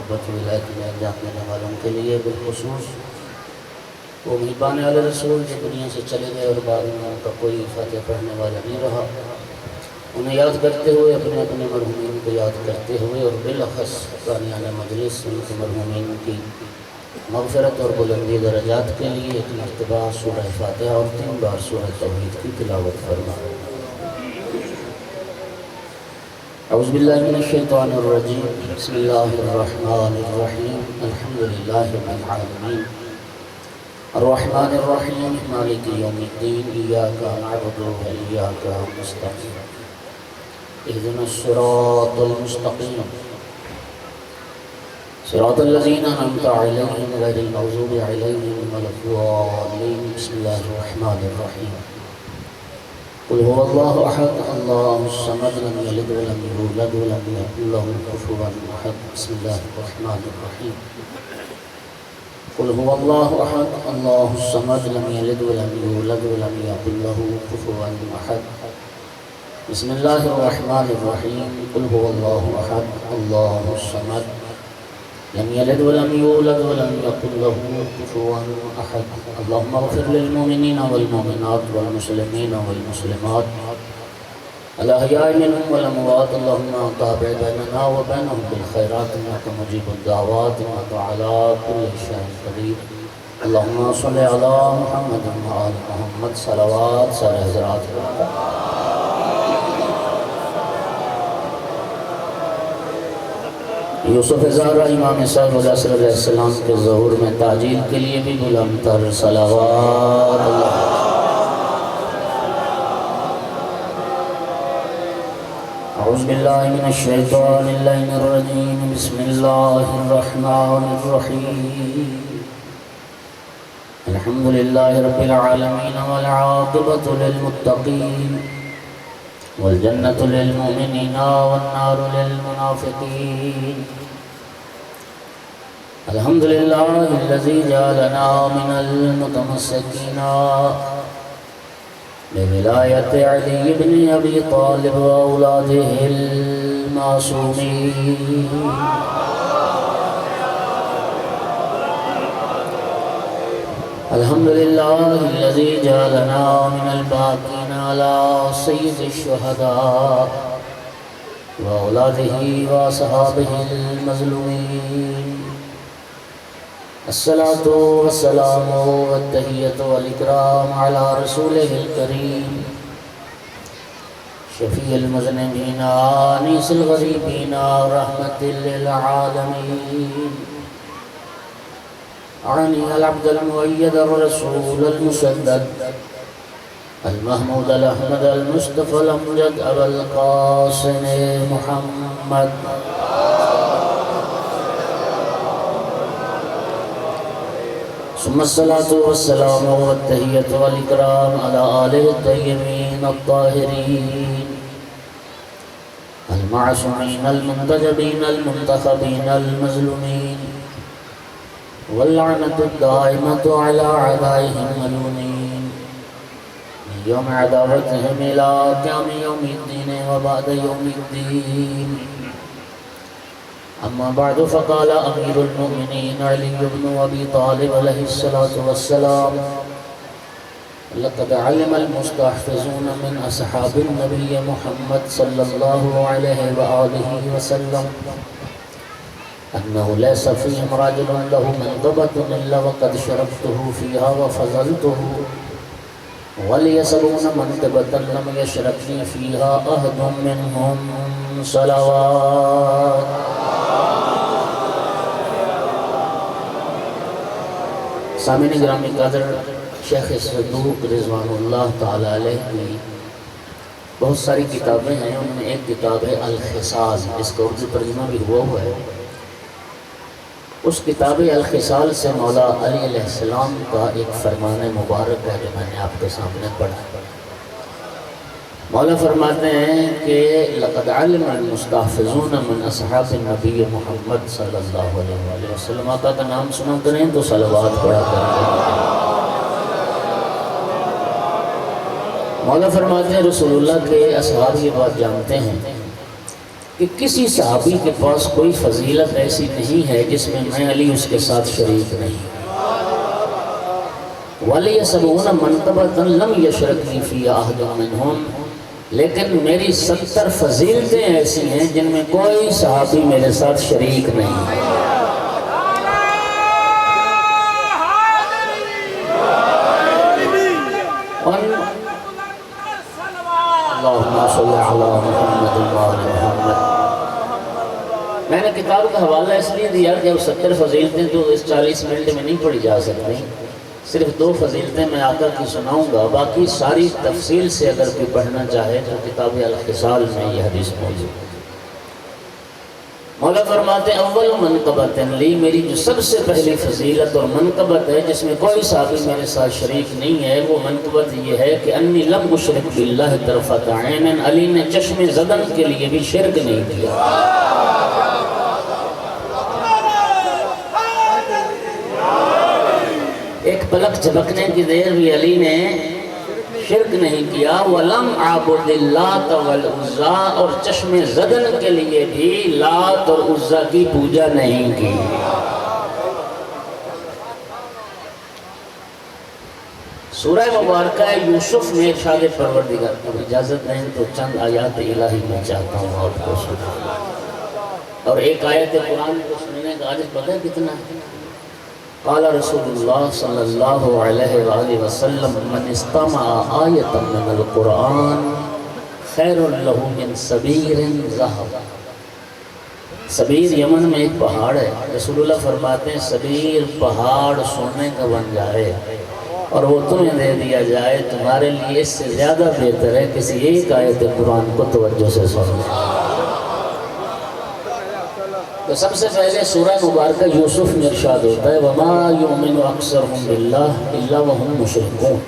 محبت ولایت میں جانے والوں کے لیے بالخصوص وہ محبان علی رسول جو دنیا سے چلے گئے اور بعد میں ان کا کوئی فاتحہ پڑھنے والا نہیں رہا، انہیں یاد کرتے ہوئے اپنے اپنے مرحومین کو یاد کرتے ہوئے اور بالاخص قانیان مجلس ان کے مرحومین کی مغفرت اور بلندی درجات کے لیے ایک مرتبہ سورہ فاتحہ اور 3 بار سورہ توحید کی تلاوت فرما۔ اعوذ باللہ من الشیطان الرجیم، بسم اللہ الرحمن الرحیم، الحمدللہ رب العالمین، الرحمن الرحیم، مالک یوم الدین، ایاک نعبد و ایاک نستعین، اہدنا الصراط المستقیم، صراط الذین انعمت علیہم غیر المغضوب علیہم ولا الضالین۔ بسم اللہ الرحمن الرحیم، قل هو اللہ احد اللہ الصمد لم یلد ولم یولد ولم یکن له کفوا احد۔ بسم اللہ الرحمن الرحیم، قل هو اللہ احد اللہ الصمد لم یلد ولم یولد ولم یکن له کفوا احد۔ بسم اللہ الرحمن الرحیم، قل هو اللہ احد اللہ الصمد لم يلد ولم يولد ولم يكن له كفوا أحد۔ اللهم اغفر للمؤمنين والمؤمنات والمسلمين والمسلمات الأحياء منهم والأموات، اللهم تابع بيننا وبينهم بالخيرات إنك مجيب الدعوات إنك على كل شيء قدير۔ اللهم صل على محمد وآل محمد، صلوات سارے حضرات۔ یوسف زہرا امام صاحب علیہ السلام کے ظہور میں تعجیل کے لیے بھی بلند تر صلوات اللہ۔ اعوذ باللہ من الشیطان اللعین الرجیم، بسم اللہ الرحمن الرحیم، الحمدللہ رب العالمین والعاقبۃ للمتقین والجنة للمؤمنين والنار للمنافقين۔ الحمد لله الذي جعلنا من المتمسكين بولاية علي بن أبي طالب وأولاده المعصومين۔ الحمد لله الذي جعلنا من الباقين على سيد الشهداء وأولاده وأصحابه المظلومين۔ الصلاة والسلام والتحية والإكرام على رسوله الكريم شفيع المذنبين آنيس الغريبين رحمة للعالمين، أعني العبد المؤيد الرسول المسدد المحمود الأحمد المصطفى الأمجد أبا القاسم محمد، ثم الصلاة والسلام والتحية والإكرام على آله الطيبين الطاهرين المعصومين المنتجبين المنتخبين المظلومين، واللعنة الدائمة على أعدائهم الملعونين من يوم عداوتهم إلى قيام يوم الدين وبعد يوم الدين۔ أما بعد، فقال أمير المؤمنين علي بن أبي طالب عليه الصلاة والسلام: لقد علم المستحفظون من أصحاب النبي محمد صلى الله عليه وآله وسلم أنه ليس فيهم رجل له منقبة إلا وقد شرفته فيها وفضلته، ولي 70 منقبة لم يشركني فيها أحد منهم، صلوات۔ سامعین گرامی قدر، شیخ صدوق رضوان اللہ تعالی علیہ کی بہت ساری کتابیں ہیں، ان میں ایک کتاب ہے الخصال، اس کا اردو ترجمہ بھی ہوا ہے۔ اس کتاب الخصال سے مولا علی علیہ السلام کا ایک فرمان مبارک ہے جو میں نے آپ کے سامنے پڑھا۔ مولا فرماتے ہیں کہ لقد علم المستحفظون من اصحاب النبی محمد صلی اللہ علیہ وسلم، آقا کا نام سنا کریں تو صلوات پڑھا کریں۔ مولا فرماتے ہیں رسول اللہ کے اصحاب یہ بات جانتے ہیں کہ کسی صحابی کے پاس کوئی فضیلت ایسی نہیں ہے جس میں میں علی اس کے ساتھ شریک نہیں۔ وَلِيَسَبُونَ مَنْقَبَةً لَمْ يَشْرَكْنِي فِيهَا أَحَدٌ مِّنْهُمْ، لیکن میری 70 فضیلتیں ایسی ہیں جن میں کوئی صحابی میرے ساتھ شریک نہیں۔ اللہم صلی علی محمد وآل محمد۔ میں نے کتاب کا حوالہ اس لیے دیا کہ اب 70 فضیلتیں تو اس 40 منٹ میں نہیں پڑھی جا سکتی، صرف 2 فضیلتیں میں آقا کی سناؤں گا، باقی ساری تفصیل سے اگر کوئی پڑھنا چاہے تو کتاب الخصال میں یہ حدیث موجود ہے۔ مولا فرماتے ہیں اول منقبت لی، میری جو سب سے پہلی فضیلت اور منقبت ہے جس میں کوئی صحابی میرے ساتھ شریک نہیں ہے، وہ منقبت یہ ہے کہ انی لم اشرک باللہ طرفۃ عین، علی نے چشم زدن کے لیے بھی شرک نہیں کیا۔ ایک پلک جھپکنے کی دیر بھی علی نے شرک نہیں کیا۔ وَلَمْ عَبُدِ اللَّاتَ وَالْعُزَّىٰ، اور چشم زدن کے لیے بھی لات اور عزیٰ کی پوجا نہیں کی۔ سورہ مبارکہ یوسف میں ارشاد پروردگار، اب اجازت دیں تو چند آیات الہی میں چاہتا ہوں آپ کو سننا، اور ایک آیت قرآن کو سننے کا عجز پتہ ہے کتنا ہے؟ قال رسول اللہ صلی اللہ علیہ وآلہ وسلم من استمع آیتا من القرآن خیر له من سبیر ذهب۔ سبیر یمن میں ایک پہاڑ ہے، رسول اللہ فرماتے ہیں سبیر پہاڑ سونے کا بن جائے اور وہ تمہیں دے دیا جائے، تمہارے لیے اس سے زیادہ بہتر ہے کسی ایک آیت قرآن کو توجہ سے سنو۔ تو سب سے پہلے سورہ مبارکہ یوسف میں ارشاد ہوتا ہے وَمَا يُؤْمِنُ أَكْثَرُهُم بِاللَّهِ إِلَّا وَهُم مُشْرِكُونَ۔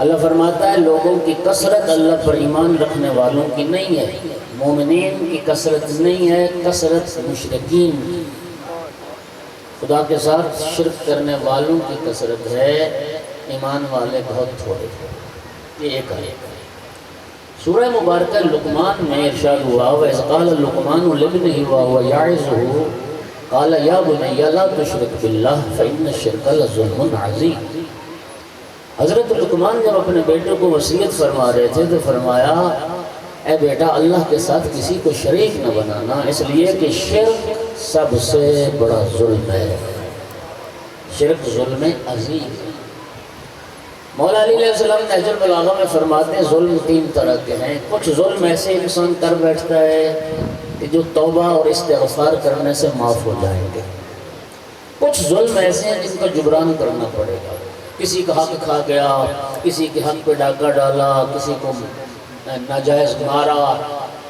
اللہ فرماتا ہے لوگوں کی کثرت اللہ پر ایمان رکھنے والوں کی نہیں ہے، مومنین کی کثرت نہیں ہے، کثرت مشرکین خدا کے ساتھ شرک کرنے والوں کی کثرت ہے، ایمان والے بہت تھوڑے۔ یہ ایک آیت ہے۔ سورہ مبارکہ لقمان میں ارشاد ہوا وَإِذْ قَالَ لُقْمَانُ لِابْنِهِ وَهُوَ يَعِظُهُ قَالَ يَا بُنَيَّ لَا تُشْرِكْ بِاللَّهِ فَإِنَّ الشِّرْكَ لَظُلْمٌ عَظِيمٌ۔ حضرت لقمان جب اپنے بیٹے کو وصیت فرما رہے تھے تو فرمایا اے بیٹا اللہ کے ساتھ کسی کو شریک نہ بنانا، اس لیے کہ شرک سب سے بڑا ظلم ہے، شرک ظلم عظیم ہے۔ مولا علی علیہ السلام نہج البلاغہ میں فرماتے ہیں ظلم 3 طرح کے ہیں۔ کچھ ظلم ایسے انسان کر بیٹھتا ہے کہ جو توبہ اور استغفار کرنے سے معاف ہو جائیں گے، کچھ ظلم ایسے ہیں جن کو جبران کرنا پڑے گا، کسی کا حق کھا گیا، کسی کے حق پہ ڈاکہ ڈالا، کسی کو ناجائز مارا۔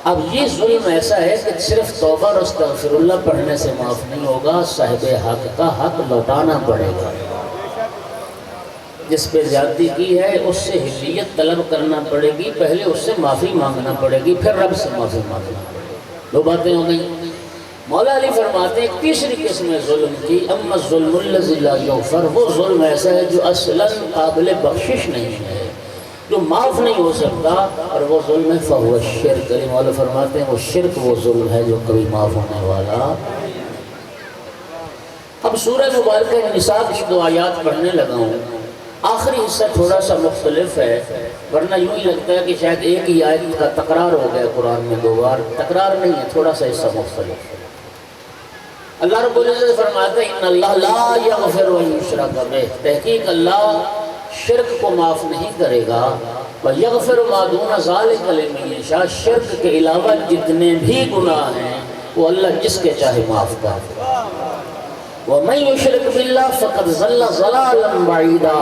اب یہ ظلم ایسا ہے کہ صرف توبہ اور استغفر اللہ پڑھنے سے معاف نہیں ہوگا، صاحب حق کا حق لوٹانا پڑے گا۔ جس پہ زیادتی کی ہے اس سے حلیت طلب کرنا پڑے گی، پہلے اس سے معافی مانگنا پڑے گی، پھر رب سے معافی مانگنا پڑے گی۔ 2 باتیں ہو گئی۔ مولا علی فرماتے ہیں تیسری قسم ظلم کی اما الظلم الذی لا یغفر، وہ ظلم ایسا ہے جو اصلاً قابل بخشش نہیں ہے، جو معاف نہیں ہو سکتا، اور وہ ظلم ہے فہو الشرک۔ علی مولا فرماتے ہیں وہ شرک وہ ظلم ہے جو کبھی معاف ہونے والا۔ اب سورہ مبارکہ نساء کی 2 آیات پڑھنے لگا ہوں، آخری حصہ تھوڑا سا مختلف ہے، ورنہ یوں ہی لگتا ہے کہ شاید ایک ہی آیت کا تکرار ہو گیا قرآن میں 2 بار، تکرار نہیں ہے، تھوڑا سا حصہ مختلف ہے۔ اللہ رب العزت فرماتا ہے ان اللہ لا یغفر ان یشرک بہ، تحقیق اللہ شرک کو معاف نہیں کرے گا، ویغفر ما دون ذلک لمن یشاء، شرک کے علاوہ جتنے بھی گناہ ہیں وہ اللہ جس کے چاہے معاف کر دے۔ وَمَن يُشْرِكْ بِاللَّهِ فَقَدْ ضَلَّ ضَلَالًا بَعِيدًا،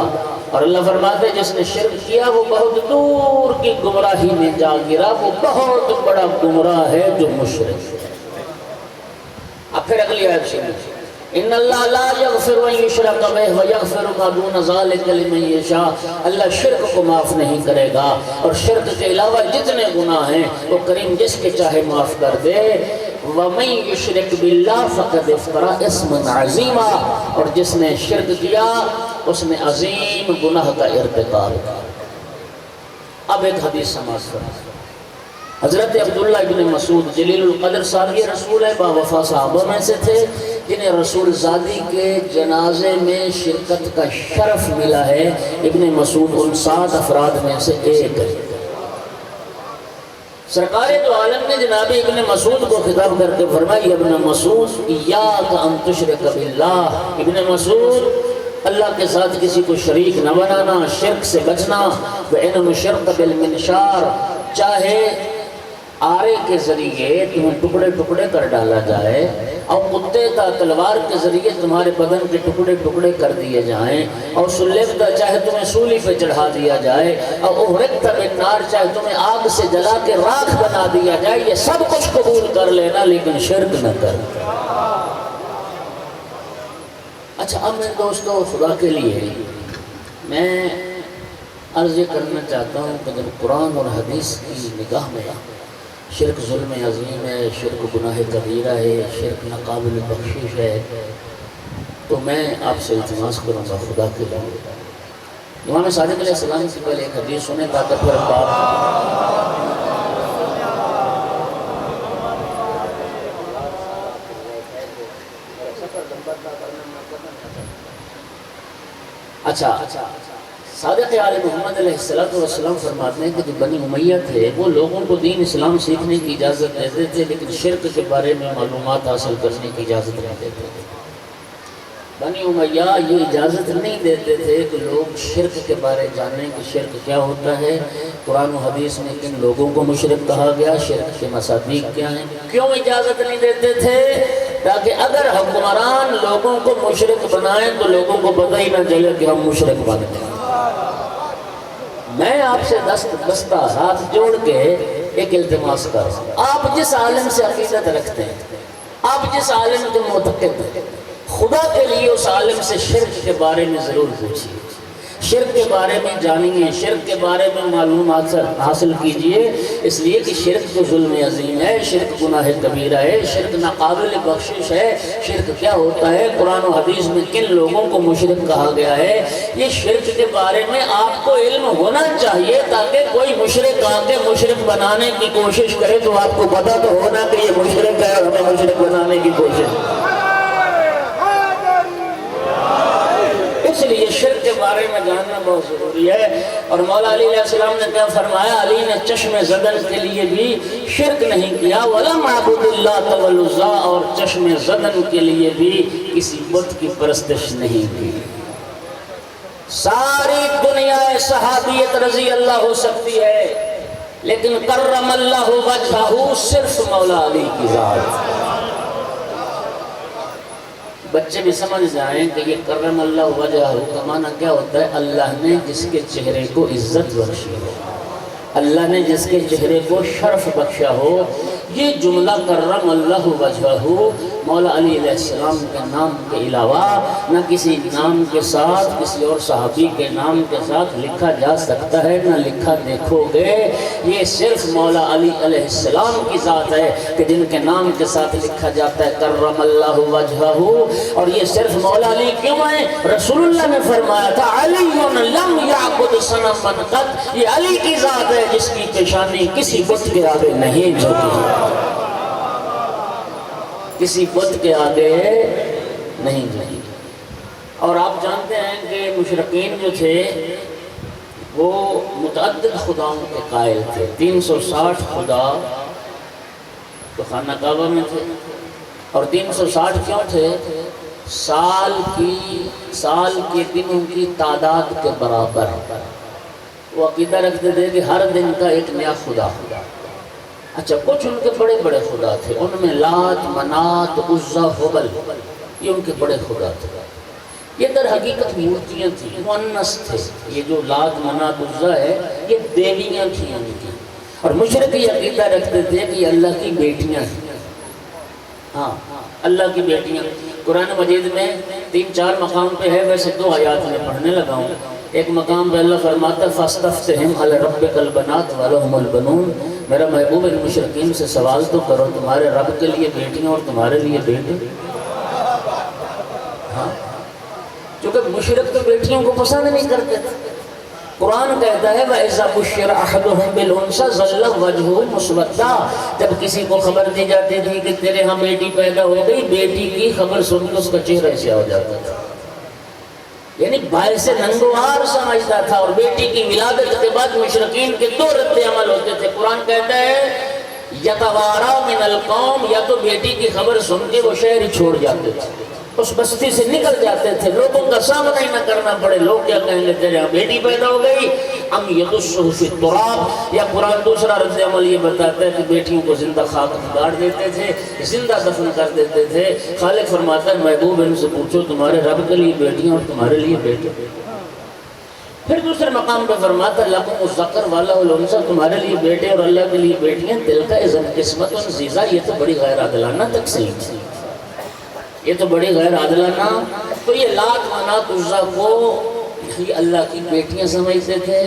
اور اللہ فرماتے ہیں جس نے شرک کیا وہ بہت دور کی گمراہی میں جا گرا، وہ بہت بڑا گمراہ ہے جو مشرک ہے۔ اب پھر اگلی آیت سنیں، ان اللہ لا یغفر ان یشرک بہ ویغفر ما دون ذلک لمن یشاء، اللہ شرک کو معاف نہیں کرے گا اور شرک کے علاوہ جتنے گناہ ہیں وہ کریم جس کے چاہے معاف کر دے۔ وَمَن يُشْرِكْ بِاللَّهِ فَقَدْ افْتَرَىٰ اِثْمًا عَظِيمًا، اور جس نے شرک کیا اس نے عظیم گناہ کا ارتکاب کیا۔ اب ایک حدیث سماعت فرمائیں، حضرت عبداللہ ابن مسعود جلیل القدر صحابی رسول ہے، باوفا صحابہ میں سے تھے جنہیں رسول زادی کے جنازے میں شرکت کا شرف ملا ہے۔ ابن مسعود ان 7 افراد میں سے ایک ہے۔ سرکار دو عالم نے جناب ابن مسعود کو خطاب کر کے فرمایا، ابن مسعود ایاک ان تشرک باللہ، ابن مسعود اللہ کے ساتھ کسی کو شریک نہ بنانا، شرک سے بچنا۔ وَإِنَّ الشِّرْكَ بِالْمِنْشَارِ، چاہے آرے کے ذریعے تمہیں ٹکڑے ٹکڑے کر ڈالا جائے، اور کتے تا تلوار کے ذریعے تمہارے بدن کے ٹکڑے ٹکڑے کر دیے جائیں، اور سلیبتا چاہے تمہیں سولی پہ چڑھا دیا جائے، اور احرقت بالنار چاہے تمہیں آگ سے جلا کے راکھ بنا دیا جائے، یہ سب کچھ قبول کر لینا لیکن شرک نہ کر۔ اچھا اب میں دوستو خدا کے لیے میں عرض یہ کرنا چاہتا ہوں کہ جب قرآن اور حدیث کی نگاہ میں شرک ظلم عظیم ہے، شرک گناہ کبیرہ ہے، شرک ناقابل بخشش ہے، تو میں آپ سے التماس کروں گا خدا کے لیے امام صادق علیہ السلام سے پہلے ایک حدیث سنیں تاکہ پھر اچھا صادق آل محمد علیہ السلام فرماتے ہیں کہ جو بنی امیہ تھے وہ لوگوں کو دین اسلام سیکھنے کی اجازت دیتے تھے، لیکن شرک کے بارے میں معلومات حاصل کرنے کی اجازت نہیں دیتے تھے۔ بنی امیہ یہ اجازت نہیں دیتے تھے کہ لوگ شرک کے بارے جانیں کہ شرک کیا ہوتا ہے، قرآن و حدیث میں کن لوگوں کو مشرک کہا گیا، شرک کے مصادیق کیا ہیں۔ کیوں اجازت نہیں دیتے تھے؟ تاکہ اگر حکمران لوگوں کو مشرک بنائیں تو لوگوں کو پتہ ہی نہ چلے کہ ہم مشرک بن گئے۔ میں آپ سے دستہ ہاتھ جوڑ کے ایک التماس کر رہا ہوں، آپ جس عالم سے عقیدت رکھتے ہیں، آپ جس عالم کے معتقد ہیں، خدا کے لیے اس عالم سے شرک کے بارے میں ضرور پوچھیے، شرک کے بارے میں جانیے، شرک کے بارے میں معلومات حاصل کیجئے، اس لیے کہ شرک تو ظلم عظیم ہے، شرک گناہ کبیرہ ہے، شرک ناقابل بخشش ہے۔ شرک کیا ہوتا ہے، قرآن و حدیث میں کن لوگوں کو مشرک کہا گیا ہے، یہ شرک کے بارے میں آپ کو علم ہونا چاہیے، تاکہ کوئی مشرک آ کے مشرک بنانے کی کوشش کرے تو آپ کو پتہ تو ہونا کہ یہ مشرک ہے اور ہمیں مشرک بنانے کی کوشش۔ اس لیے شرک کے بارے میں جاننا بہت ضروری ہے۔ اور مولا علی علیہ السلام نے کیا فرمایا، علی نے چشم زدن کے لیے بھی شرک نہیں کیا، وَلَمْ عَبُدِ اللَّهَ وَالْعُزَّىٰ، اور چشم زدن کے لیے بھی کسی بت کی پرستش نہیں کی۔ ساری دنیا صحابیت رضی اللہ ہو سکتی ہے، لیکن کرم اللہ وجہہ صرف مولا علی کی ذات۔ بچے بھی سمجھ جائیں کہ یہ کرم اللہ وجہہ کا معنی کیا ہوتا ہے، اللہ نے جس کے چہرے کو عزت بخشی ہو، اللہ نے جس کے چہرے کو شرف بخشا ہو۔ یہ جملہ کرم اللہ وجہہ مولا علی علیہ السلام کے نام کے علاوہ نہ کسی نام کے ساتھ، کسی اور صحابی کے نام کے ساتھ لکھا جا سکتا ہے، نہ لکھا دیکھو گے۔ یہ صرف مولا علی علیہ السلام کی ذات ہے کہ جن کے نام کے ساتھ لکھا جاتا ہے کرم اللہ وجہہ۔ اور یہ صرف مولا علی کیوں ہے؟ رسول اللہ نے فرمایا تھا علی لم یعبد صنما قط، یہ علی کی ذات ہے جس کی پیشانی کسی بت کے آگے نہیں جھکی، کسی بت کے آگے نہیں جھکی۔ اور آپ جانتے ہیں کہ مشرکین جو تھے وہ متعدد خداؤں کے قائل تھے، 360 خدا تو خانہ کعبہ میں تھے۔ اور 360 کیوں تھے؟ سال کے دنوں کی تعداد کے برابر وہ عقیدہ رکھتے تھے کہ ہر دن کا ایک نیا خدا۔ اچھا کچھ ان کے بڑے بڑے خدا تھے، ان میں لات، منات، عزا، حبل، یہ ان کے بڑے خدا تھے۔ یہ در حقیقت مورتیاں تھیں، مؤنث تھے۔ یہ جو لات، منات، عزا ہے یہ دیویاں تھیں ان کی۔ اور مشرک یہ عقیدہ رکھتے تھے کہ یہ اللہ کی بیٹیاں ہیں۔ ہاں اللہ کی بیٹیاں قرآن مجید میں 3-4 مقام پہ ہے، ویسے 2 آیات میں پڑھنے لگا ہوں۔ ایک مقام پہ اللہ فرماتا ہے فَاسْتَفْتِهِمْ عَلَى رَبِّكَ الْبَنَاتُ وَلَهُمُ الْبَنُونَ، میرا محبوب ان مشرکین سے سوال تو کرو، تمہارے رب کے لیے بیٹیاں اور تمہارے لیے بیٹے۔ ہاں چونکہ مشرک تو بیٹیوں کو پسند نہیں کرتے تھے، قرآن کہتا ہے وَإِذَا بُشِّرَ أَحَدُهُم بِالْأُنثَىٰ ظَلَّ وَجْهُهُ مُسْوَدًّا، جب کسی کو خبر دی جاتی تھی کہ تیرے ہاں بیٹی پیدا ہو گئی، بیٹی کی خبر سن کے اس کا چہرہ سیاہ ہو جاتا تھا، یعنی باعث ننگوار سمجھتا تھا۔ اور بیٹی کی ولادت کے بعد مشرکین کے دو رد عمل ہوتے تھے۔ قرآن کہتا ہے یتوارا من القوم، یا تو بیٹی کی خبر سن کے وہ شہر ہی چھوڑ جاتے تھے، اس بستی سے نکل جاتے تھے، لوگوں کا سامنا ہی نہ کرنا پڑے، لوگ کیا کہیں گے تیرے یہاں بیٹی پیدا ہو گئی، ام یدسہ فی التراب، یا قرآن دوسرا رد عمل یہ بتاتا ہے کہ بیٹیوں کو زندہ خاک میں گاڑ دیتے تھے، زندہ دفن کر دیتے تھے۔ خالق فرماتا ہے محبوب ان سے پوچھو تمہارے رب کے لیے بیٹیاں اور تمہارے لیے بیٹے۔ پھر دوسرے مقام پہ فرماتا ہے لکم الذکر وَلَهُ الْأُنثىٰ، تمہارے لیے بیٹے اور اللہ کے لیے بیٹیاں، تلک اذا قسمۃ ضیزیٰ، یہ تو بڑی غیر عادلانہ تقسیم تھی، یہ تو بڑی غیر عادلانہ۔ تو یہ لات منات عزیٰ کو یہ اللہ کی بیٹیاں سمجھتے تھے،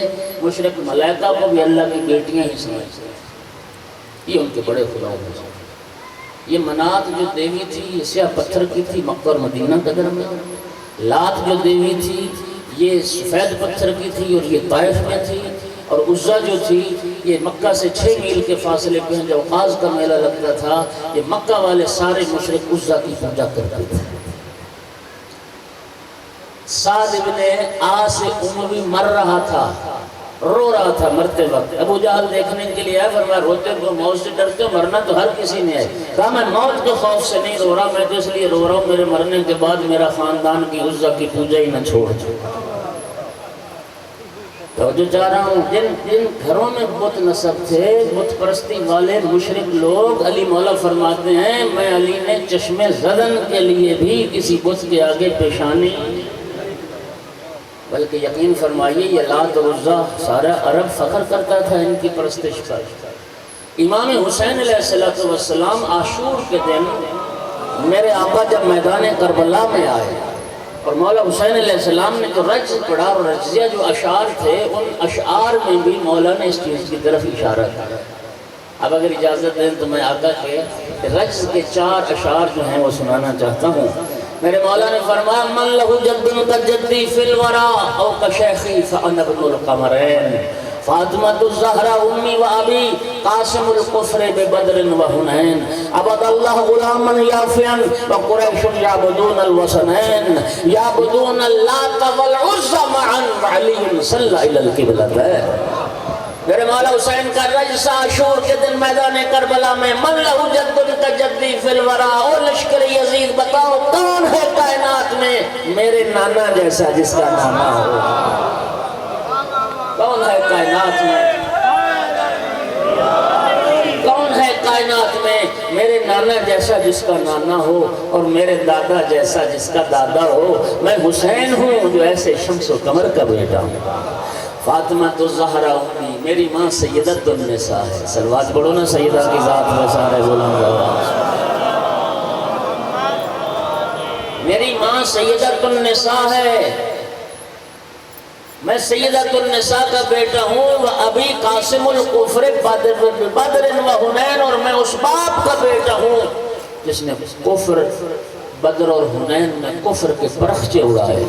مشرک ملائکہ کو بھی اللہ کی بیٹیاں ہی سمجھتے تھے، یہ ان کے بڑے خدا ہوتے تھے۔ یہ منات جو دیوی تھی یہ سیاہ پتھر کی تھی، مکہ اور مدینہ کے درمیان۔ لات جو دیوی تھی یہ سفید پتھر کی تھی اور یہ طائف میں تھی۔ اور عزیٰ جو تھی یہ مکہ سے 6 میل کے فاصلے پہ جب اوقاز کا میلہ لگتا تھا، یہ مکہ والے سارے مشرک عزیٰ کی پوجا کرتے تھے۔ سعد ابن عاص اموی مر رہا تھا، رو رہا تھا مرتے وقت، ابو جہل دیکھنے کے لیے آئے، فرمایا روتے ہو موت سے ڈرتے ہو؟ مرنا تو ہر کسی نے ہے۔ کہا میں موت کے خوف سے نہیں رو رہا، میں تو اس لیے رو رہا ہوں میرے مرنے کے بعد میرا خاندان کی عزیٰ کی پوجا ہی نہ چھوڑ دو۔ تو جو چاہ رہا ہوں جن گھروں میں بت نصب تھے، بت پرستی والے مشرک لوگ، علی مولا فرماتے ہیں میں علی نے چشم زدن کے لیے بھی کسی بت کے آگے پیشانی، بلکہ یقین فرمائیے یہ لات اور عزیٰ سارا عرب فخر کرتا تھا ان کی پرستش پر۔ امام حسین علیہ السلام عاشور کے دن میرے آقا جب میدان کربلا میں آئے اور مولا حسین علیہ السلام نے جو رجز پڑھا، اور رجزیہ جو اشعار تھے ان اشعار میں بھی مولا نے اس چیز کی طرف اشارہ کیا۔ اب اگر اجازت دیں تو میں آقا کے رجز کے 4 اشعار جو ہیں وہ سنانا چاہتا ہوں۔ میرے مولا نے فرمایا من لہو جد کجدی فی الورا او کشیخی فانا ابن القمرین، فاطمۃ الزہرا امی و ابی قاسم القفر ببدر و حنین، عبد اللہ غلاما یافعا و قریش یعبدون الوثنین یعبدون اللات والعزى معا وعلی صلی الی القبلتین۔ میرے مولا حسین کا رجز عاشور کے دن میدان کربلا میں من لہو جد کجدی فی الورا، او لشکر یزید بتاؤ کون ہے کائنات میں میرے نانا جیسا جس کا نانا ہو؟ کون ہے کائنات میں، کون ہے کائنات میں میرے نانا جیسا جس کا نانا ہو، اور میرے دادا جیسا جس کا دادا ہو؟ میں حسین ہوں جو ایسے شمس و قمر کا بیٹا ہوں۔ فاطمہ الزہرا امی، میری ماں سیدۃ النساء ہے، صلوات پڑھو نا سیدہ کی ذات میں سارے بلند آواز۔ میری ماں سیدۃ النساء ہے، میں سیدۃ النساء کا بیٹا ہوں، ابھی قاسم القفر بدر و حنین، اور میں اس باپ کا بیٹا ہوں جس نے کفر بدر اور حنین میں کفر کے پرخچے اڑائے۔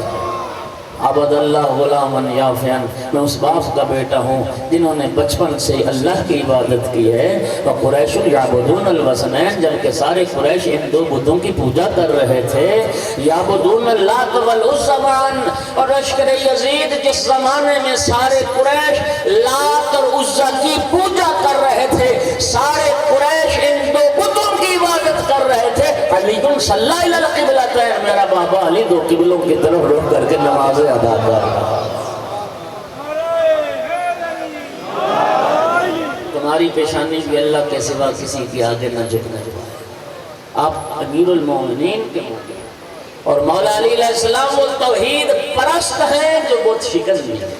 عبد اللہ غلاما یافعا، میں اس باپ کا بیٹا ہوں جنہوں نے بچپن سے اللہ کی عبادت کی ہے۔ وقریش یعبدون الوثنین، جبکہ سارے قریش ان 2 بتوں کی پوجا کر رہے تھے۔ یعبدون اللات والعزى معا، اور لشکر یزید جس زمانے میں سارے قریش لات اور عزیٰ کی پوجا کر رہے تھے، سارے قریش ان 2 بتوں کی عبادت کر رہے تھے۔ علی صلی الی القبلتین، میرا بابا علی 2 قبلوں کی طرف رخ کر کے نماز ادا کر رہا۔ تمہاری پیشانی بھی اللہ کے سوا کسی کے آگے نہ جھکنے پائے۔ آپ امیر المومنین کے مومن، اور مولا علی علیہ السلام وہ توحید پرست ہیں جو بت شکن بھی ہے۔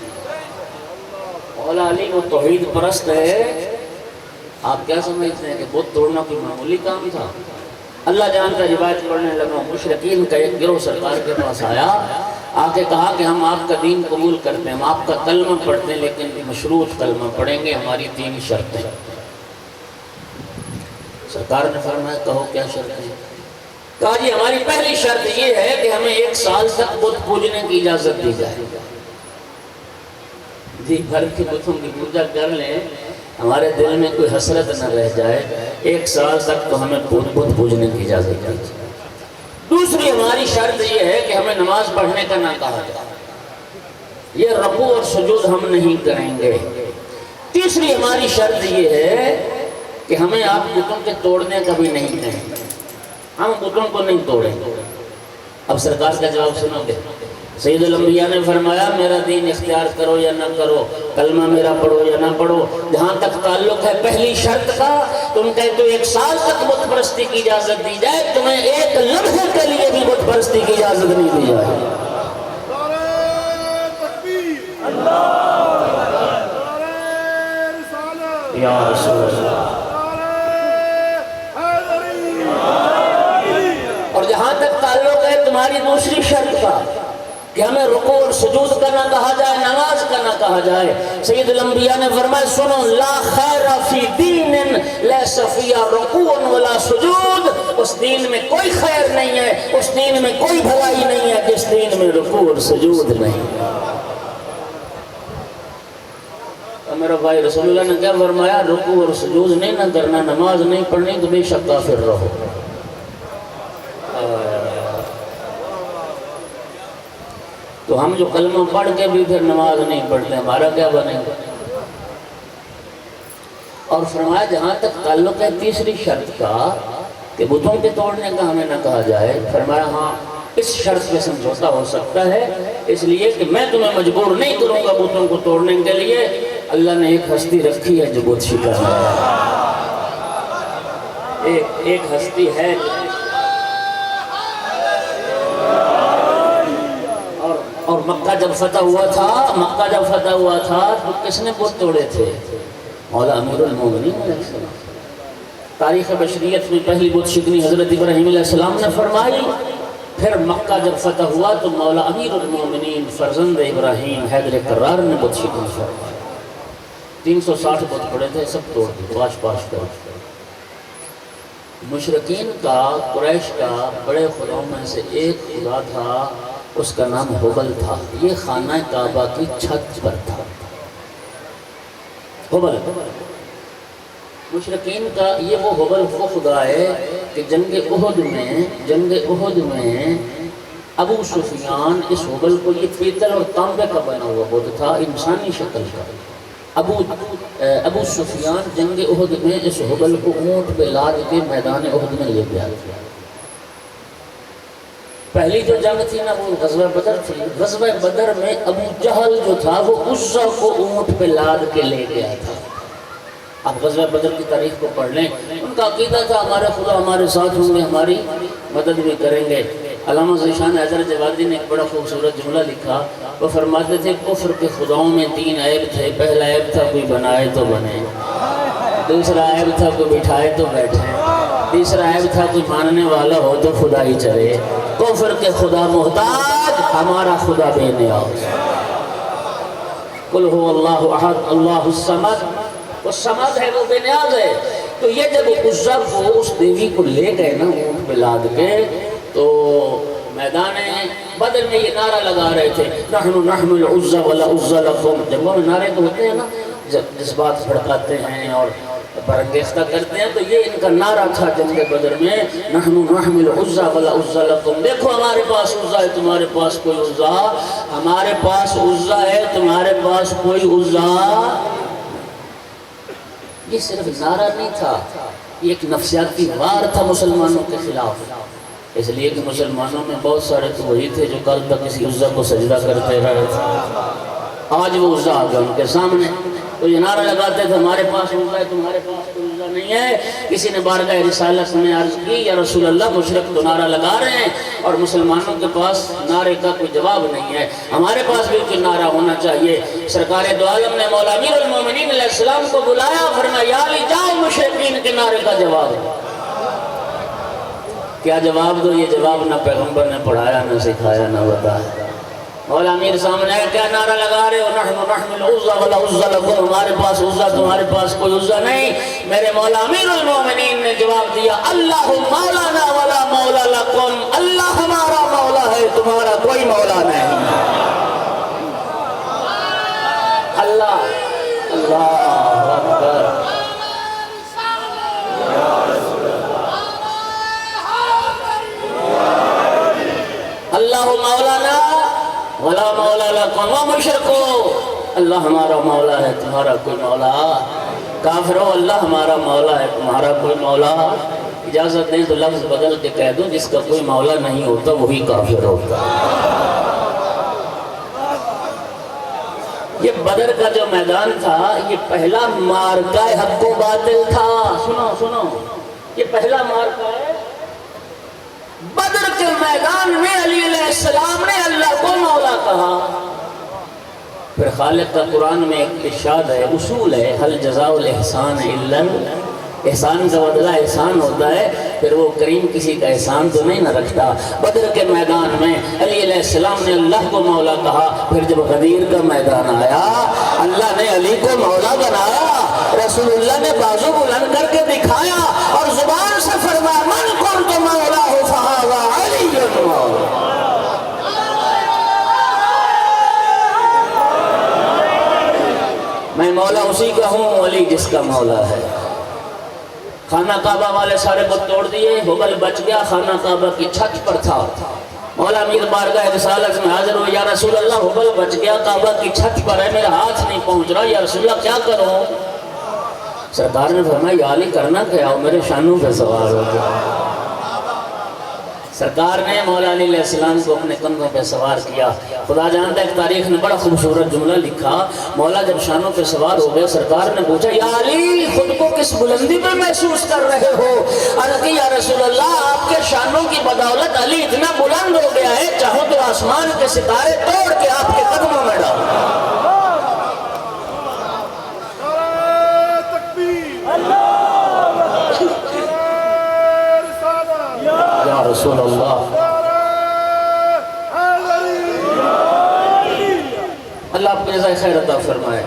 مولا علی وہ توحید پرست ہے۔ آپ کیا سمجھتے ہیں کہ بت توڑنا کوئی معمولی کام تھا؟ اللہ جانتا روایت پڑھنے لگا، مشرکین کا ایک گروہ سرکار کے پاس آیا، آ کے کہا کہ ہم آپ کا دین قبول کرتے ہیں، ہم آپ کا کلمہ پڑھتے ہیں، لیکن مشروط کلمہ پڑھیں گے، ہماری 3 شرطیں۔ سرکار نے فرمایا کہو کیا شرط ہے؟ کہا جی ہماری پہلی شرط یہ ہے کہ ہمیں 1 سال تک بت پوجنے کی اجازت دی جائے۔ جی بھر کے بتوں کی پوجا کر لیں، ہمارے دل میں کوئی حسرت نہ رہ جائے، 1 سال تک تو ہمیں بت پوجنے کی اجازت ہے۔ دوسری ہماری شرط یہ ہے کہ ہمیں نماز پڑھنے کا نہ کہا جائے، یہ رکوع اور سجود ہم نہیں کریں گے۔ تیسری ہماری شرط یہ ہے کہ ہمیں آپ بتوں کے توڑنے کا بھی نہیں کہیں گے، ہم بتوں کو نہیں توڑیں گے۔ اب سرکار کا جواب سنو گے، سید الانبیاء نے فرمایا میرا دین اختیار کرو یا نہ کرو، کلمہ میرا پڑھو یا نہ پڑھو، جہاں تک تعلق ہے پہلی شرط کا، تم کہتے تو 1 سال تک بت پرستی کی اجازت دی جائے، تمہیں 1 لمحے کے لیے بھی بت پرستی کی اجازت نہیں دی جائے۔ یا رسول اللہ۔ اور جہاں تک تعلق ہے تمہاری دوسری شرط کا کہ ہمیں رکوع اور سجود کا نہ کہا جائے، نماز کا نہ کہا جائے، سید الانبیاء نے فرمایا سنو، لا خیر فی دین لیس فیہ رکوع ولا سجود، اس دین میں کوئی خیر نہیں ہے، اس دین میں کوئی بھلائی نہیں ہے جس دین میں رکوع اور سجود نہیں ہے۔ میرا بھائی رسول اللہ نے کیا فرمایا، رکوع اور سجود نہیں نہ کرنا، نماز نہیں پڑھنی تو بے شک کافر رہو۔ تو ہم جو کلمہ پڑھ کے بھی پھر نماز نہیں پڑھتے، ہمارا کیا بنے گا؟ اور فرمایا جہاں تک تعلق ہے تیسری شرط کا کہ بتوں کے توڑنے کا ہمیں نہ کہا جائے، فرمایا ہاں اس شرط پہ سمجھوتا ہو سکتا ہے، اس لیے کہ میں تمہیں مجبور نہیں کروں گا بتوں کو توڑنے کے لیے، اللہ نے ایک ہستی رکھی ہے جو بت شکن ہے، ایک ہستی ہے۔ اور مکہ جب فتح ہوا تھا تو کس نے بت توڑے تھے؟ مولا امیر المومنین علیہ السلام۔ تاریخ بشریت میں پہلی بت شکنی حضرت ابراہیم علیہ السلام نے فرمائی، پھر مکہ جب فتح ہوا تو مولا امیر المومنین فرزند ابراہیم حیدر کرار نے بت شکنی فرمائی، 360 بت پڑے تھے، سب توڑ دی، پاش کر۔ مشرکین کا، قریش کا بڑے خداؤں میں سے ایک خدا تھا، اس کا نام حبل تھا، یہ خانہ کعبہ کی چھت پر تھا۔ حبل مشرکین کا یہ وہ حبل وہ خدا ہے کہ جنگ احد میں ابو سفیان اس حبل کو، یہ پیتل اور تانبے کا بنا ہوا بت تھا، انسانی شکل کا۔ ابو سفیان جنگ احد میں اس حبل کو اونٹ پہ لاد کے میدان احد میں لے گیا تھا۔ پہلی جو جنگ تھی نا وہ غزوہ بدر تھی، غزوہ بدر میں ابو جہل جو تھا وہ عزہ کو اونٹ پہ لاد کے لے گیا تھا۔ اب غزوہ بدر کی تاریخ کو پڑھ لیں، ان کا عقیدہ تھا ہمارے خدا ہمارے ساتھ ہوں گے، ہماری مدد بھی کریں گے۔ علامہ ذیشان حیدر جوادی نے ایک بڑا خوبصورت جملہ لکھا، وہ فرماتے تھے کفر کے خداؤں میں 3 عیب تھے، پہلا عیب تھا کوئی بنائے تو بنے، دوسرا عیب تھا کوئی بٹھائے تو بیٹھے، تیسرا عیب تھا کوئی ماننے والا ہو تو خدا ہی چلے۔ کفر کے خدا محتاج، ہمارا خدا بے نیاز۔ قل هو اللہ احد اللہ الصمد، وہ صمد ہے، وہ بے نیاز ہے۔ تو یہ جب عزہ کو، اس دیوی کو لے گئے نا اونٹ پہ لاد کے، تو میدان بدر میں یہ نعرہ لگا رہے تھے، نحن نحمل العزہ ولا عزہ لکم۔ جب وہ نعرے تو ہوتے ہیں نا، جذبات بھڑکاتے ہیں اور برانگیختہ کرتے ہیں، تو یہ ان کا نعرہ تھا جنگ بدر میں، نحن نحمل العزہ ولا عزہ لکم۔ دیکھو ہمارے پاس عزہ ہے، تمہارے پاس کوئی عزہ، ہمارے پاس عزہ ہے، تمہارے پاس کوئی عزہ۔ یہ صرف نعرہ نہیں تھا، یہ ایک نفسیاتی وار تھا مسلمانوں کے خلاف، اس لیے کہ مسلمانوں میں بہت سارے تو وہی تھے جو کل تک کسی عزہ کو سجدہ کرتے رہے تھے، آج وہ عزہ آ گیا ان کے سامنے، تو یہ نعرہ لگاتے تھے ہمارے پاس عزہ ہے، تمہارے پاس کوئی عزہ نہیں ہے۔ کسی نے بارگاہ رسالت میں عرض کی، یا رسول اللہ مشرک تو نعرہ لگا رہے ہیں اور مسلمانوں کے پاس نعرے کا کوئی جواب نہیں ہے، ہمارے پاس بھی کوئی نعرہ ہونا چاہیے۔ سرکار دو عالم نے مولا امیر المومنین علیہ السلام کو بلایا، فرمایا یا علی جاؤ مشرکین کے نعرے کا جواب ہے۔ کیا جواب دو؟ یہ جواب نہ پیغمبر نے پڑھایا، نہ سکھایا، نہ بتایا۔ مولا امیر سامنے ہے، کیا نعرہ لگا رہے ہو؟ نحن نحمل العزہ ولا عزہ لکم، ہمارے پاس عزہ، تمہارے پاس کوئی عزہ نہیں۔ میرے مولا امیر المومنین نے جواب دیا، اللہ مولانا ولا مولا لکم، اللہ ہمارا مولا ہے، تمہارا کوئی مولا نہیں۔ اللہ اللہ مولانا ولا مولا لکم، و مشرکو اللہ ہمارا مولا ہے تمہارا کوئی مولا، کافرو اللہ ہمارا مولا ہے تمہارا کوئی مولا۔ اجازت دیں تو لفظ بدل کے کہہ دوں، جس کا کوئی مولا نہیں ہوتا وہی کافر ہوتا۔ یہ بدر کا جو میدان تھا یہ پہلا مارکہ حق و باطل تھا۔ سنو یہ پہلا مارکہ ہے۔ بدر کے میدان میں علی علیہ السلام نے اللہ کو مولا کہا۔ پھر خالق کا قرآن میں ایک ارشاد ہے، اصول ہے، حل جزاء الاحسان الا احسان کا بدلہ احسان ہوتا ہے، پھر وہ کریم کسی کا احسان تو نہیں نہ رکھتا۔ بدر کے میدان میں علی علیہ السلام نے اللہ کو مولا کہا، پھر جب غدیر کا میدان آیا اللہ نے علی کو مولا بنایا، رسول اللہ نے بازو بلند کر کے دکھایا اور زبان سے فرمایا من کنت مولاه فهذا علی مولا۔ میں مولا اسی کا ہوں علی جس کا مولا ہے۔ خانہ کعبہ والے سارے کو توڑ دیے، حبل بچ گیا، خانہ کعبہ کی چھت پر تھا۔ مولا امیر بارگاہ رسالت میں حاضر ہو، یا رسول اللہ حبل بچ گیا، کعبہ کی چھت پر ہے، میرا ہاتھ نہیں پہنچ رہا، یا رسول اللہ کیا کروں؟ سرکار نے فرمایا یا علی کرنا کیا ہو، میرے شانوں پہ سوار ہو گیا۔ سرکار نے مولا علی علیہ السلام کو اپنے کندھوں پہ سوار کیا۔ خدا جانتا ہے ایک تاریخ نے بڑا خوبصورت جملہ لکھا، مولا جب شانوں پہ سوار ہو گئے سرکار نے پوچھا یا علی خود کو کس بلندی پہ محسوس کر رہے ہو؟ عرض کی یا رسول اللہ آپ کے شانوں کی بدولت علی اتنا بلند ہو گیا ہے، چاہو تو آسمان کے ستارے توڑ کے آپ کے قدموں میں ڈالو۔ یا رسول اللہ، اللہ آپ کو جزائے خیر عطا فرمائے۔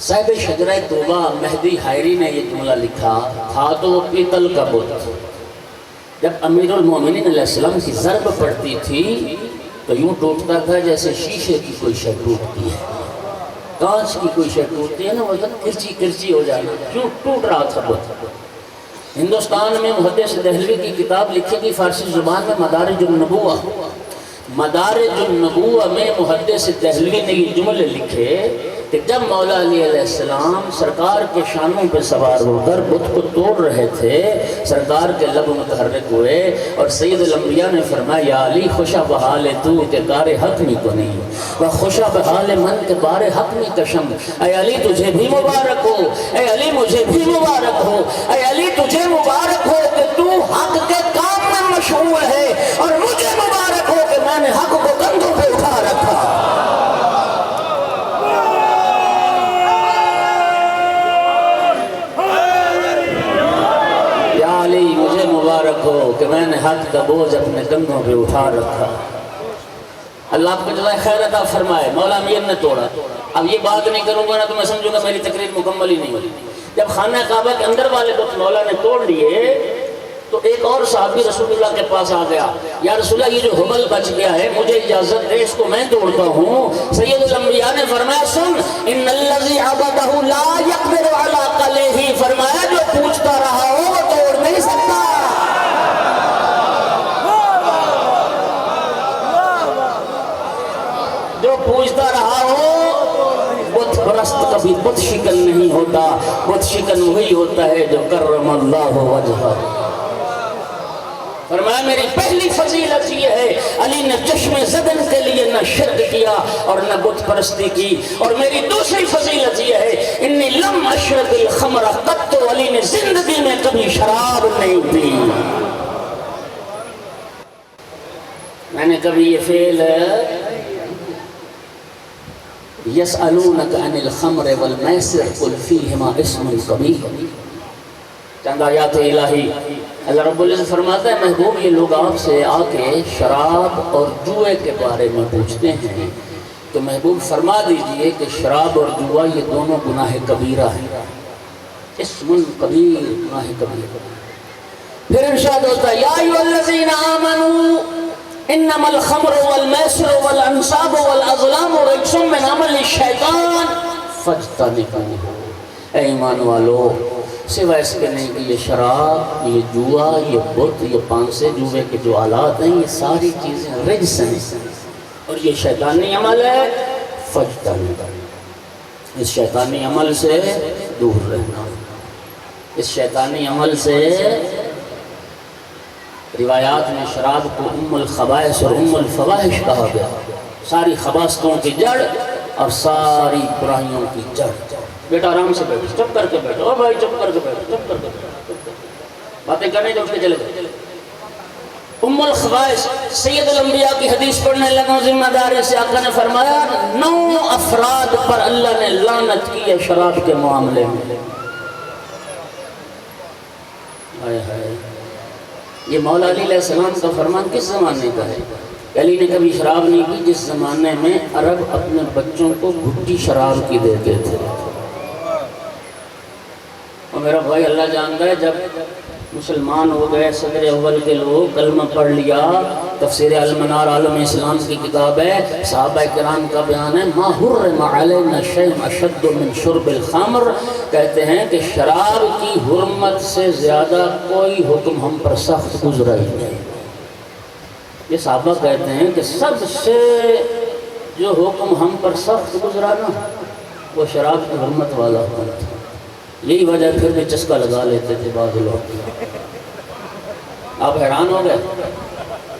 صاحب شجرہ توبہ مہدی حائری نے یہ جملہ لکھا تھا تو وہ پیتل کا بت، جب امیر المومنین علیہ السلام کی ضرب پڑتی تھی تو یوں ٹوٹتا تھا جیسے شیشے کی کوئی شے ٹوٹتی ہے، کانچ کی کوئی شے ٹوٹتی ہے نا، وہ کرچی کرچی ہو جانا، کیوں ٹوٹ رہا تھا بت۔ ہندوستان میں محدث دہلوی کی کتاب لکھی گئی فارسی زبان میں، مدارج النبوہ۔ مدارج النبوہ میں محدث دہلوی نے یہ جملے لکھے کہ جب مولا علی علیہ السلام سرکار کے شانوں پہ سوار ہو کر بت کو توڑ رہے تھے، سرکار کے لب متحرک ہوئے اور سید الانبیاء نے فرمایا یا علی خوشا بحال تو کہ کار حق نہیں کو نہیں، وہ خوشا بحال من کے بار حق نہیں کشم، اے علی تجھے بھی مبارک ہو، اے علی مجھے بھی مبارک ہو، اے علی تجھے مبارک ہو کہ تو حق کے کام میں مشغول ہے، اور مجھے مبارک ہو کہ میں نے حق کو کندھوں پہ اٹھا رکھا۔ مجھے مبارک ہو کہ میں نے حق کا بوجھ اپنے کندھوں پہ اٹھا رکھا۔ اللہ آپ کو جزائے خیر عطا فرمائے۔ مولا امیر نے توڑا، اب یہ بات نہیں کروں گا نا تو میں سمجھوں گا میری تقریر مکمل ہی نہیں ہوئی۔ جب خانہ کعبہ کے اندر والے بت مولا نے توڑ لیے تو ایک اور صحابی رسول اللہ کے پاس آ گیا، یا رسول اللہ یہ جو حبل بچ گیا ہے مجھے اجازت دے، اس کو میں توڑتا ہوں۔ سید الانبیاء نے فرمایا سن ان الذی عبدہ لا یقدر علی قلہ، فرمایا جو پوچھتا رہا ہو وہ توڑ نہیں سکتا۔ جو پوچھتا رہا ہو، بت پرست کبھی بت شکن نہیں ہوتا، بت شکن وہی ہوتا ہے جو کرم اللہ وجہہ۔ فرمایا میری پہلی فضیلت یہ ہے علی نے چشم زدن کے لیے نہ شرک کیا اور نہ بت پرستی کی، اور میری دوسری فضیلت یہ ہے انی لم اشرب الخمر قط، علی نے زندگی میں کبھی شراب نہیں پی۔ میں نے کبھی یہ فعل یسألونک عن الخمر والمیسر قل فیہما اسم قبیح، چند آیات الہی اللہ رب العزت فرماتا ہے محبوب یہ لوگ آپ سے آ کے شراب اور جوئے کے بارے میں پوچھتے ہیں تو محبوب فرما دیجئے کہ شراب اور جوا یہ دونوں گناہ کبیرہ ہیں، اسم کبیر، گناہ کبیر۔ پھر ارشاد ہوتا ہے یا ایھا الذین آمنوا انما الخمر والمیسر والانصاب والازلام رجس من عمل الشیطان فاجتنبوہ۔ اے ایمان والو سوائے اس کے نہیں کہ یہ شراب، یہ جوا، یہ بت، یہ پانسے جوے کے جو آلات ہیں، یہ ساری چیزیں رجس ہیں اور یہ شیطانی عمل ہے۔ فاجتنبوہ، اس شیطانی عمل سے دور رہنا۔ اس شیطانی عمل سے روایات میں شراب کو ام الخبائث اور ام الفواحش کہا گیا، ساری خباثتوں کی جڑ اور ساری برائیوں کی جڑ۔ بیٹا آرام سے بیٹھو، چپ کر کے بیٹھو، او بھائی چپ کر کے بیٹھو، چپ کر کے بیٹھو، باتیں کرنے جو اٹھ کے چلے گئے۔ ام الخبائث، سید الانبیاء کی حدیث پڑھنے لگا، ذمہ داری سے آقا نے فرمایا 9 افراد پر اللہ نے لعنت کی ہے شراب کے معاملے میں۔ ہائے ہائے، یہ مولا علی علیہ السلام کا فرمان کس زمانے کا ہے؟ علی نے کبھی شراب نہیں کی جس زمانے میں عرب اپنے بچوں کو گھٹی شراب کی دیتے تھے۔ اور میرا بھائی اللہ جانتا ہے، جب مسلمان ہو گئے صدر اول کے لوگ، کلمہ پڑھ لیا، تفسیر المنار عالم اسلام کی کتاب ہے، صحابہ کرام کا بیان ہے، ما حرم علینا شیء اشد من شرب الخمر، کہتے ہیں کہ شراب کی حرمت سے زیادہ کوئی حکم ہم پر سخت گزرا ہی نہیں۔ یہ صحابہ کہتے ہیں کہ سب سے جو حکم ہم پر سخت گزرا نا، وہ شراب کی حرمت والا حکم تھا۔ یہی وجہ پھر بھی چسکا لگا لیتے تھے بعض لوگ۔ آپ حیران ہو گئے،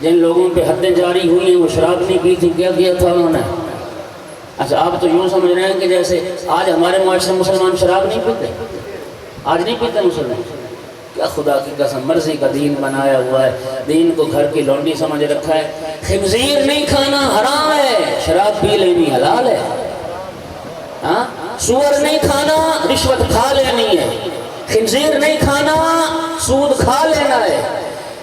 جن لوگوں پہ حدیں جاری ہوئی ہیں وہ شراب نہیں پی تھی، کیا کیا تھا انہوں نے؟ اچھا آپ تو یوں سمجھ رہے ہیں کہ جیسے آج ہمارے معاشرے میں مسلمان شراب نہیں پیتے، آج نہیں پیتے مسلمان؟ کیا خدا کی قسم، مرضی کا دین بنایا ہوا ہے، دین کو گھر کی لونڈی سمجھ رکھا ہے۔ خنزیر نہیں کھانا حرام ہے، شراب پی لینی حلال ہے۔ ہاں، سور نہیں کھانا، رشوت کھا لینی ہے۔ خنزیر نہیں کھانا، سود کھا لینا ہے۔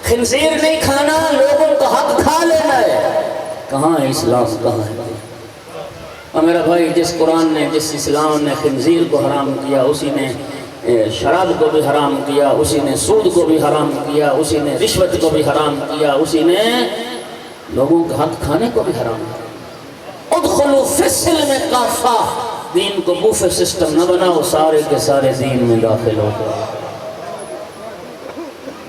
خنزیر نہیں کھانا، لوگوں کا حق کھا لینا ہے۔ کہاں ہے اسلام، کہاں ہے؟ اور میرا بھائی، جس قرآن نے، جس اسلام نے خنزیر کو حرام کیا، اسی نے شراب کو بھی حرام کیا، اسی نے سود کو بھی حرام کیا، اسی نے رشوت کو بھی حرام کیا، اسی نے لوگوں کا حق کھانے کو بھی حرام کیا۔ ادخلوا فی السلم کافہ، دین کو بوفے سسٹم نہ بناؤ، سارے کے سارے دین میں داخل ہو گئے۔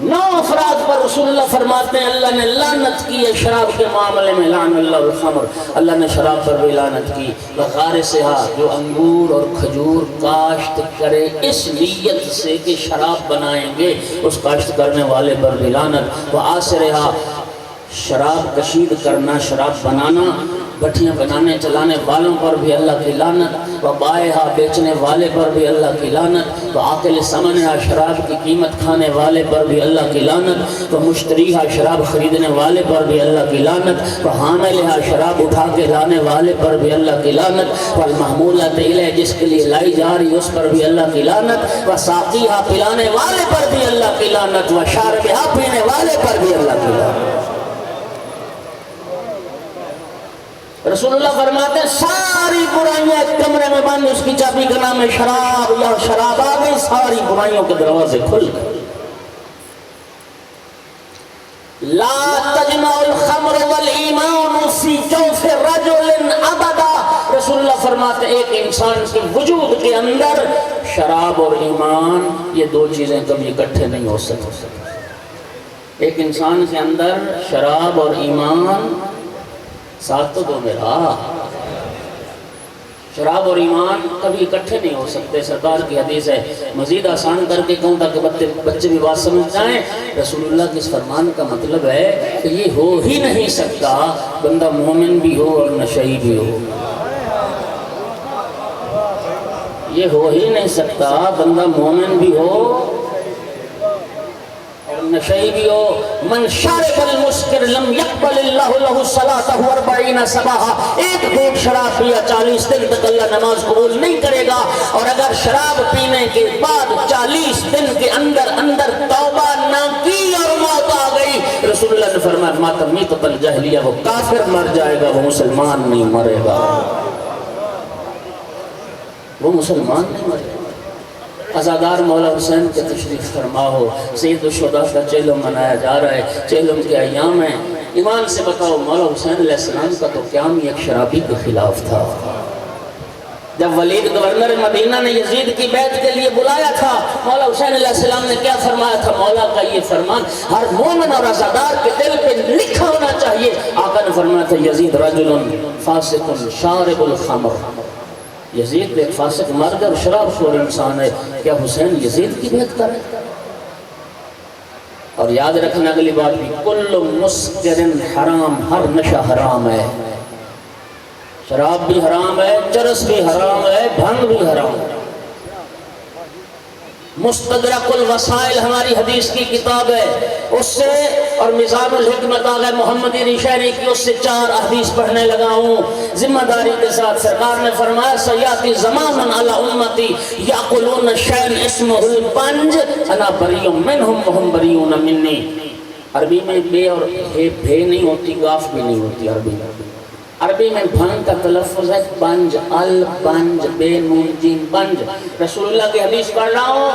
9 افراد پر رسول اللہ فرماتے ہیں اللہ نے لعنت کی ہے شراب کے معاملے میں۔ لعن اللہ الخمر، اللہ نے شراب پر بھی لعنت کی۔ وغارسہا، جو انگور اور کھجور کاشت کرے اس نیت سے کہ شراب بنائیں گے، اس کاشت کرنے والے پر بھی لعنت۔ وآسرہا، شراب کشید کرنا، شراب بنانا، بٹھیاں بنانے چلانے والوں پر بھی اللہ کی لعنت۔ وبائہا، بیچنے والے پر بھی اللہ کی لعنت۔ وآکل ثمنہا، شراب کی قیمت کھانے والے پر بھی اللہ کی لعنت۔ ومشتریہا، شراب خریدنے والے پر بھی اللہ کی لعنت۔ وحاملہا، شراب اٹھا کے لانے والے پر بھی اللہ کی لعنت۔ والمحمولۃ الیہ، جس کے لیے لائی جا رہی اس پر بھی اللہ کی لعنت۔ وساقیہا، پلانے والے پر بھی اللہ کی لعنت۔ وشاربہا، پینے والے پر بھی اللہ کی لعنت۔ رسول اللہ فرماتے ہیں ساری برائیاں ایک کمرے میں بند، اس کی چابی کا نام ہے شراب، یا شراب آ گئی، ساری برائیوں کے دروازے کھل گئے۔ لا تجمع الخمر والایمان فی جوف رجل ابدا، رسول اللہ فرماتے ہیں ایک انسان کے وجود کے اندر شراب اور ایمان، یہ 2 چیزیں کبھی اکٹھے نہیں ہو سکتے۔ ایک انسان کے اندر شراب اور ایمان ساتھ تو دو میرا، شراب اور ایمان کبھی اکٹھے نہیں ہو سکتے۔ سرکار کی حدیث ہے، مزید آسان کر کے کہوں تاکہ بچے بھی بات سمجھ جائیں، رسول اللہ کے اس فرمان کا مطلب ہے کہ یہ ہو ہی نہیں سکتا بندہ مومن بھی ہو اور نشئی بھی ہو۔ یہ ہو ہی نہیں سکتا بندہ مومن بھی ہو نشئی بھی ہو۔ من شارب المسکر لم یقبل اللہ لہ صلاتہ 40 صباحا، ایک گھونٹ شراب پیا 40 دن تک اللہ نماز قبول نہیں کرے گا، اور اگر شراب پینے کے بعد 40 دن کے اندر توبہ نہ کی اور موت آ گئی، رسول اللہ نے فرمایا مات میتۃ الجاہلیہ، وہ کافر مر جائے گا، وہ مسلمان نہیں مرے گا، وہ مسلمان نہیں مرے گا۔ عزادار مولا حسین کے تشریف فرما ہو، سید الشہداء کا چہلم منایا جا رہا ہے، چہلم کے ایام ہیں، ایمان سے بتاؤ مولا حسین علیہ السلام کا تو قیام ایک شرابی کے خلاف تھا۔ جب ولید گورنر مدینہ نے یزید کی بیعت کے لیے بلایا تھا، مولا حسین علیہ السلام نے کیا فرمایا تھا؟ مولا کا یہ فرمان ہر مومن اور عزادار کے دل پہ لکھا ہونا چاہیے۔ آقا نے فرمایا تھا یزید رجل فاسق شارب الخمر، یزید ایک فاسق مرد اور شراب خور انسان ہے، کیا حسین یزید کی بیعت کرے؟ اور یاد رکھنا اگلی بات بھی، کل مسکر حرام، ہر نشہ حرام ہے، شراب بھی حرام ہے، چرس بھی حرام ہے، بھنگ بھی حرام ہے۔ مستدرک الوسائل ہماری حدیث کی کتاب ہے، اس سے اور مزار الحکمت آغا محمد رشیری کی اس سے 4 حدیث پڑھنے لگا ہوں ذمہ داری کے ساتھ۔ سرکار نے فرمایا سیاتی زمان علی امتی یاکلون شیئا اسمہ البنج انا بریء منہم وہم بریئون منی۔ عربی میں بے اور بے نہیں ہوتی، گاف بھی نہیں ہوتی عربی میں بھنگ کا تلفظ ہے بنج، البنج، بے نون جیم بنج۔ رسول اللہ کی حدیث پڑھ رہا ہوں،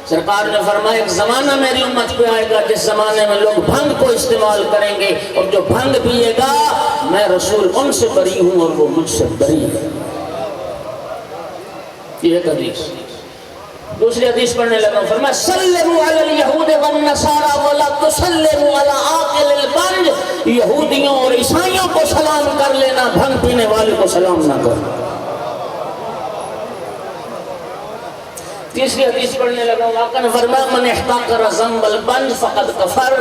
سرکار نے فرمایا ایک زمانہ میری امت پہ آئے گا جس زمانے میں لوگ بھنگ کو استعمال کریں گے، اور جو بھنگ پیے گا میں رسول ان سے بری ہوں اور وہ مجھ سے بری ہے۔ یہ ایک حدیث۔ دوسری حدیث پڑھنے لگا، فرمایا سلموا علی الیہود والنصارى ولا تسلموا علی عاقل البنج، یہودیوں اور عیسائیوں کو سلام کر لینا، بھنگ پینے والے کو سلام نہ کرنا۔ تیسری حدیث پڑھنے لگا، آقا نے فرمایا من احتقر ذنب البنج فقد کفر،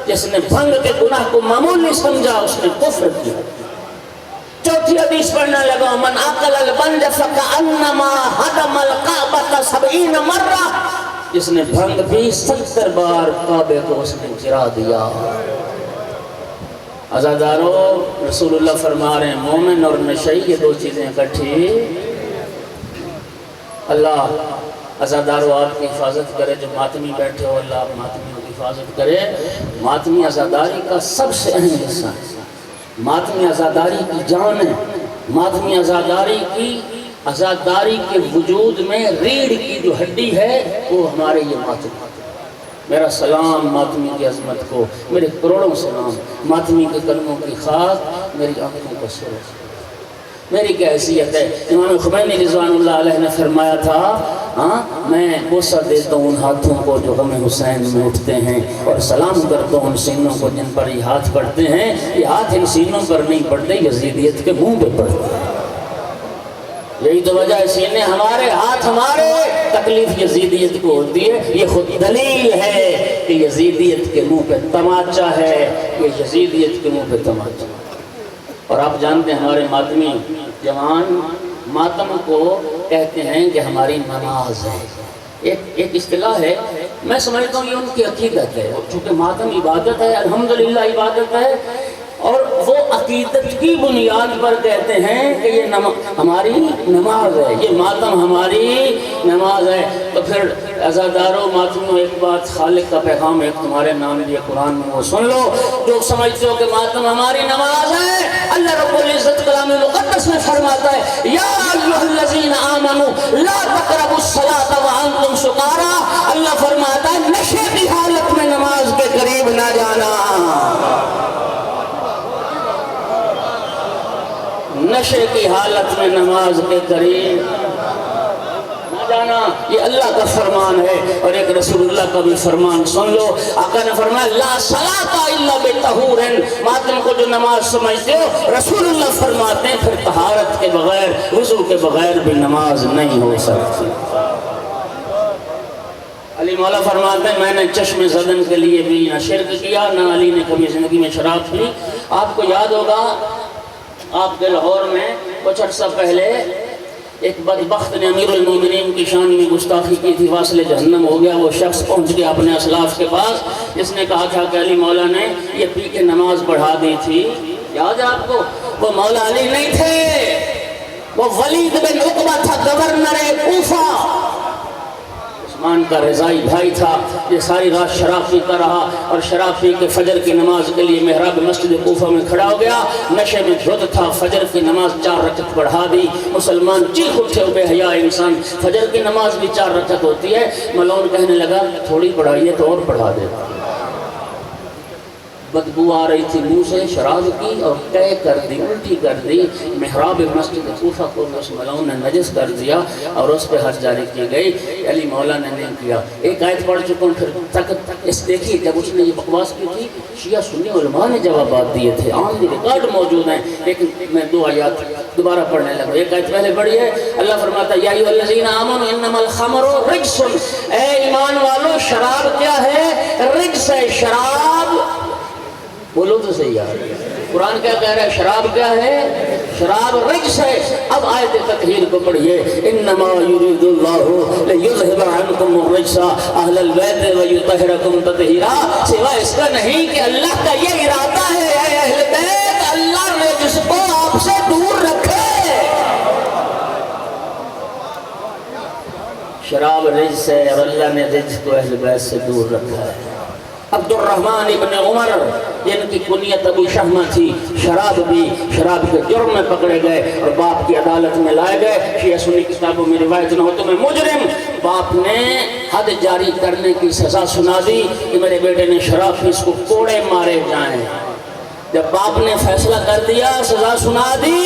جس نے بھنگ کے گناہ کو معمولی سمجھا اس نے کفر کیا۔ چوتھی حدیث پڑھنے لگا، من اکل البنج فکأنما ہدم الکعبۃ 70 مرہ، جس نے بھنگ پی 70 بار کعبے کو اس نے گرا دیا۔ عزادارو، رسول اللہ فرما رہے ہیں مومن اور نشئی یہ 2 چیزیں اکٹھی، اللہ عزادارو آپ کی حفاظت کرے۔ جو ماتمی بیٹھے ہو اللہ آپ ماتمیوں کی حفاظت کرے۔ ماتمی عزاداری کا سب سے اہم حصہ ہے، ماتمی عزاداری کی جان ہے، ماتمی عزاداری کے وجود میں ریڑھ کی جو ہڈی ہے وہ ہمارے یہ ماتمی۔ میرا سلام ماتمی کی عظمت کو، میرے کروڑوں سلام، ماتمی کے قدموں کی خاک میری آنکھوں کا سورج۔ میری کیا حیثیت ہے؟ امام خمینی رضوان اللہ علیہ نے فرمایا تھا میں بوسہ دیتا ہوں ان ہاتھوں کو جو غم حسین میں اٹھتے ہیں، اور سلام کرتا ہوں ان سینوں کو جن پر یہ ہاتھ پڑتے ہیں۔ یہ ہاتھ ان سینوں پر نہیں پڑتے، یزیدیت کے منہ پہ پڑتے ہیں۔ یہی تو وجہ ہے سینے ہمارے، ہاتھ ہمارے، تکلیف یزیدیت کو ہوتی ہے۔ یہ خود دلیل ہے کہ یزیدیت کے منہ پہ تماچا ہے، یہ یزیدیت کے منہ پہ تماچا۔ اور آپ جانتے ہیں ہمارے ماتمی جوان ماتم کو کہتے ہیں کہ ہماری نماز ہے، ایک اصطلاح ہے، میں سمجھتا ہوں یہ ان کی عقیدت ہے، چونکہ ماتم عبادت ہے، الحمدللہ عبادت ہے، اور وہ عقیدت کی بنیاد پر کہتے ہیں کہ یہ ہماری نماز ہے، یہ ماتم ہماری نماز ہے۔ تو پھر عزادارو ماتمیوں ایک بات، خالق کا پیغام ایک تمہارے نام لیے قرآن میں وہ سن لو، جو سمجھتے ہو کہ ماتم ہماری نماز ہے۔ اللہ رب العزت کلام مقدس میں فرماتا ہے یا ایھا الذین آمنوا لا تقربوا الصلاۃ وانتم سکارى، اللہ فرماتا ہے نشے کی حالت میں نماز کے قریب نہ جانا، نشے کی حالت میں نماز کے قریب نہ جانا، یہ اللہ کا فرمان ہے۔ اور ایک رسول اللہ کا بھی فرمان سن لو، آقا نے فرمایا لا صلاۃ الا بطہور، ماتم کو جو نماز سمجھتے ہو رسول اللہ فرماتے ہیں پھر طہارت کے بغیر، وضو کے بغیر بھی نماز نہیں ہو سکتی۔ علی مولا فرماتے ہیں میں نے چشم زدن کے لیے بھی نہ شرک کیا، نہ علی نے کبھی زندگی میں شراب پی۔ آپ کو یاد ہوگا آپ کے لاہور میں کچھ عرصہ پہلے ایک بدبخت نے امیر المومنین کی شان میں گستاخی کی تھی، واصل جہنم ہو گیا۔ وہ شخص پہنچ گیا اپنے اسلاف کے پاس جس نے کہا تھا کہ علی مولا نے یہ پی کے نماز پڑھا دی تھی۔ یاد ہے آپ کو؟ وہ مولا علی نہیں تھے، وہ ولید بن عقبہ تھا، گورنر کوفہ، عثمان کا رضائی بھائی تھا۔ یہ ساری رات شراب پیتا رہا اور شراب پی کے فجر کی نماز کے لیے محراب مسجد کوفہ میں کھڑا ہو گیا، نشے میں دھت تھا، فجر کی نماز 4 رکعت پڑھا دی۔ مسلمان چیخ اٹھے، بے حیا انسان، فجر کی نماز بھی 4 رکعت ہوتی ہے۔ ملعون کہنے لگا تھوڑی پڑھائیے تو اور پڑھا دے۔ بدبو آ رہی تھی منہ سے شراب کی، اور طے کر دی، الٹی کر دی، محراب مسجد کوفہ کو اس ملعون نے نجس کر دیا اور اس پہ حد جاری کی گئی۔ علی مولا نے نہیں کیا۔ ایک آیت پڑھ چکا ہوں، پھر تک اس دیکھیے جب اس نے یہ بکواس کی تھی شیعہ سنی علماء نے جوابات دیے تھے، عام ریکارڈ موجود ہیں، لیکن میں 2 آیات دوبارہ پڑھنے لگا۔ ایک آیت پہلے پڑھی ہے، اللہ فرماتا ہے یا ایھا الذین آمنوا انما الخمر رجس، اے ایمان والو شراب کیا ہے؟ رجس ہے، شراب بولو تو صحیح یار، قرآن کیا کہہ رہا ہے؟ شراب کیا ہے؟ شراب رجس ہے۔ اب آیت تطہیر کو پڑھیے، انما یرید اللہ لیذھب عنکم الرجس اہل البیت ویطہرکم تطہیرا، سوائے اس کا نہیں کہ اللہ کا یہ ارادہ ہے اے اہل بیت اللہ رجس کو آپ سے دور رکھے۔ شراب رجس ہے اور اللہ نے رجس کو اہل بیت سے دور رکھا ہے۔ عبد الرحمن ابن عمر جن کی کنیت ابو شہمہ تھی، شراب کے جرم میں پکڑے گئے اور باپ کی عدالت میں لائے گئے۔ شیعہ سنی کتابوں میں روایت نہ ہو تو میں مجرم، باپ نے حد جاری کرنے کی سزا سنا دی کہ میرے بیٹے نے شراب پی، اس کو کوڑے مارے جائیں۔ جب باپ نے فیصلہ کر دیا، سزا سنا دی،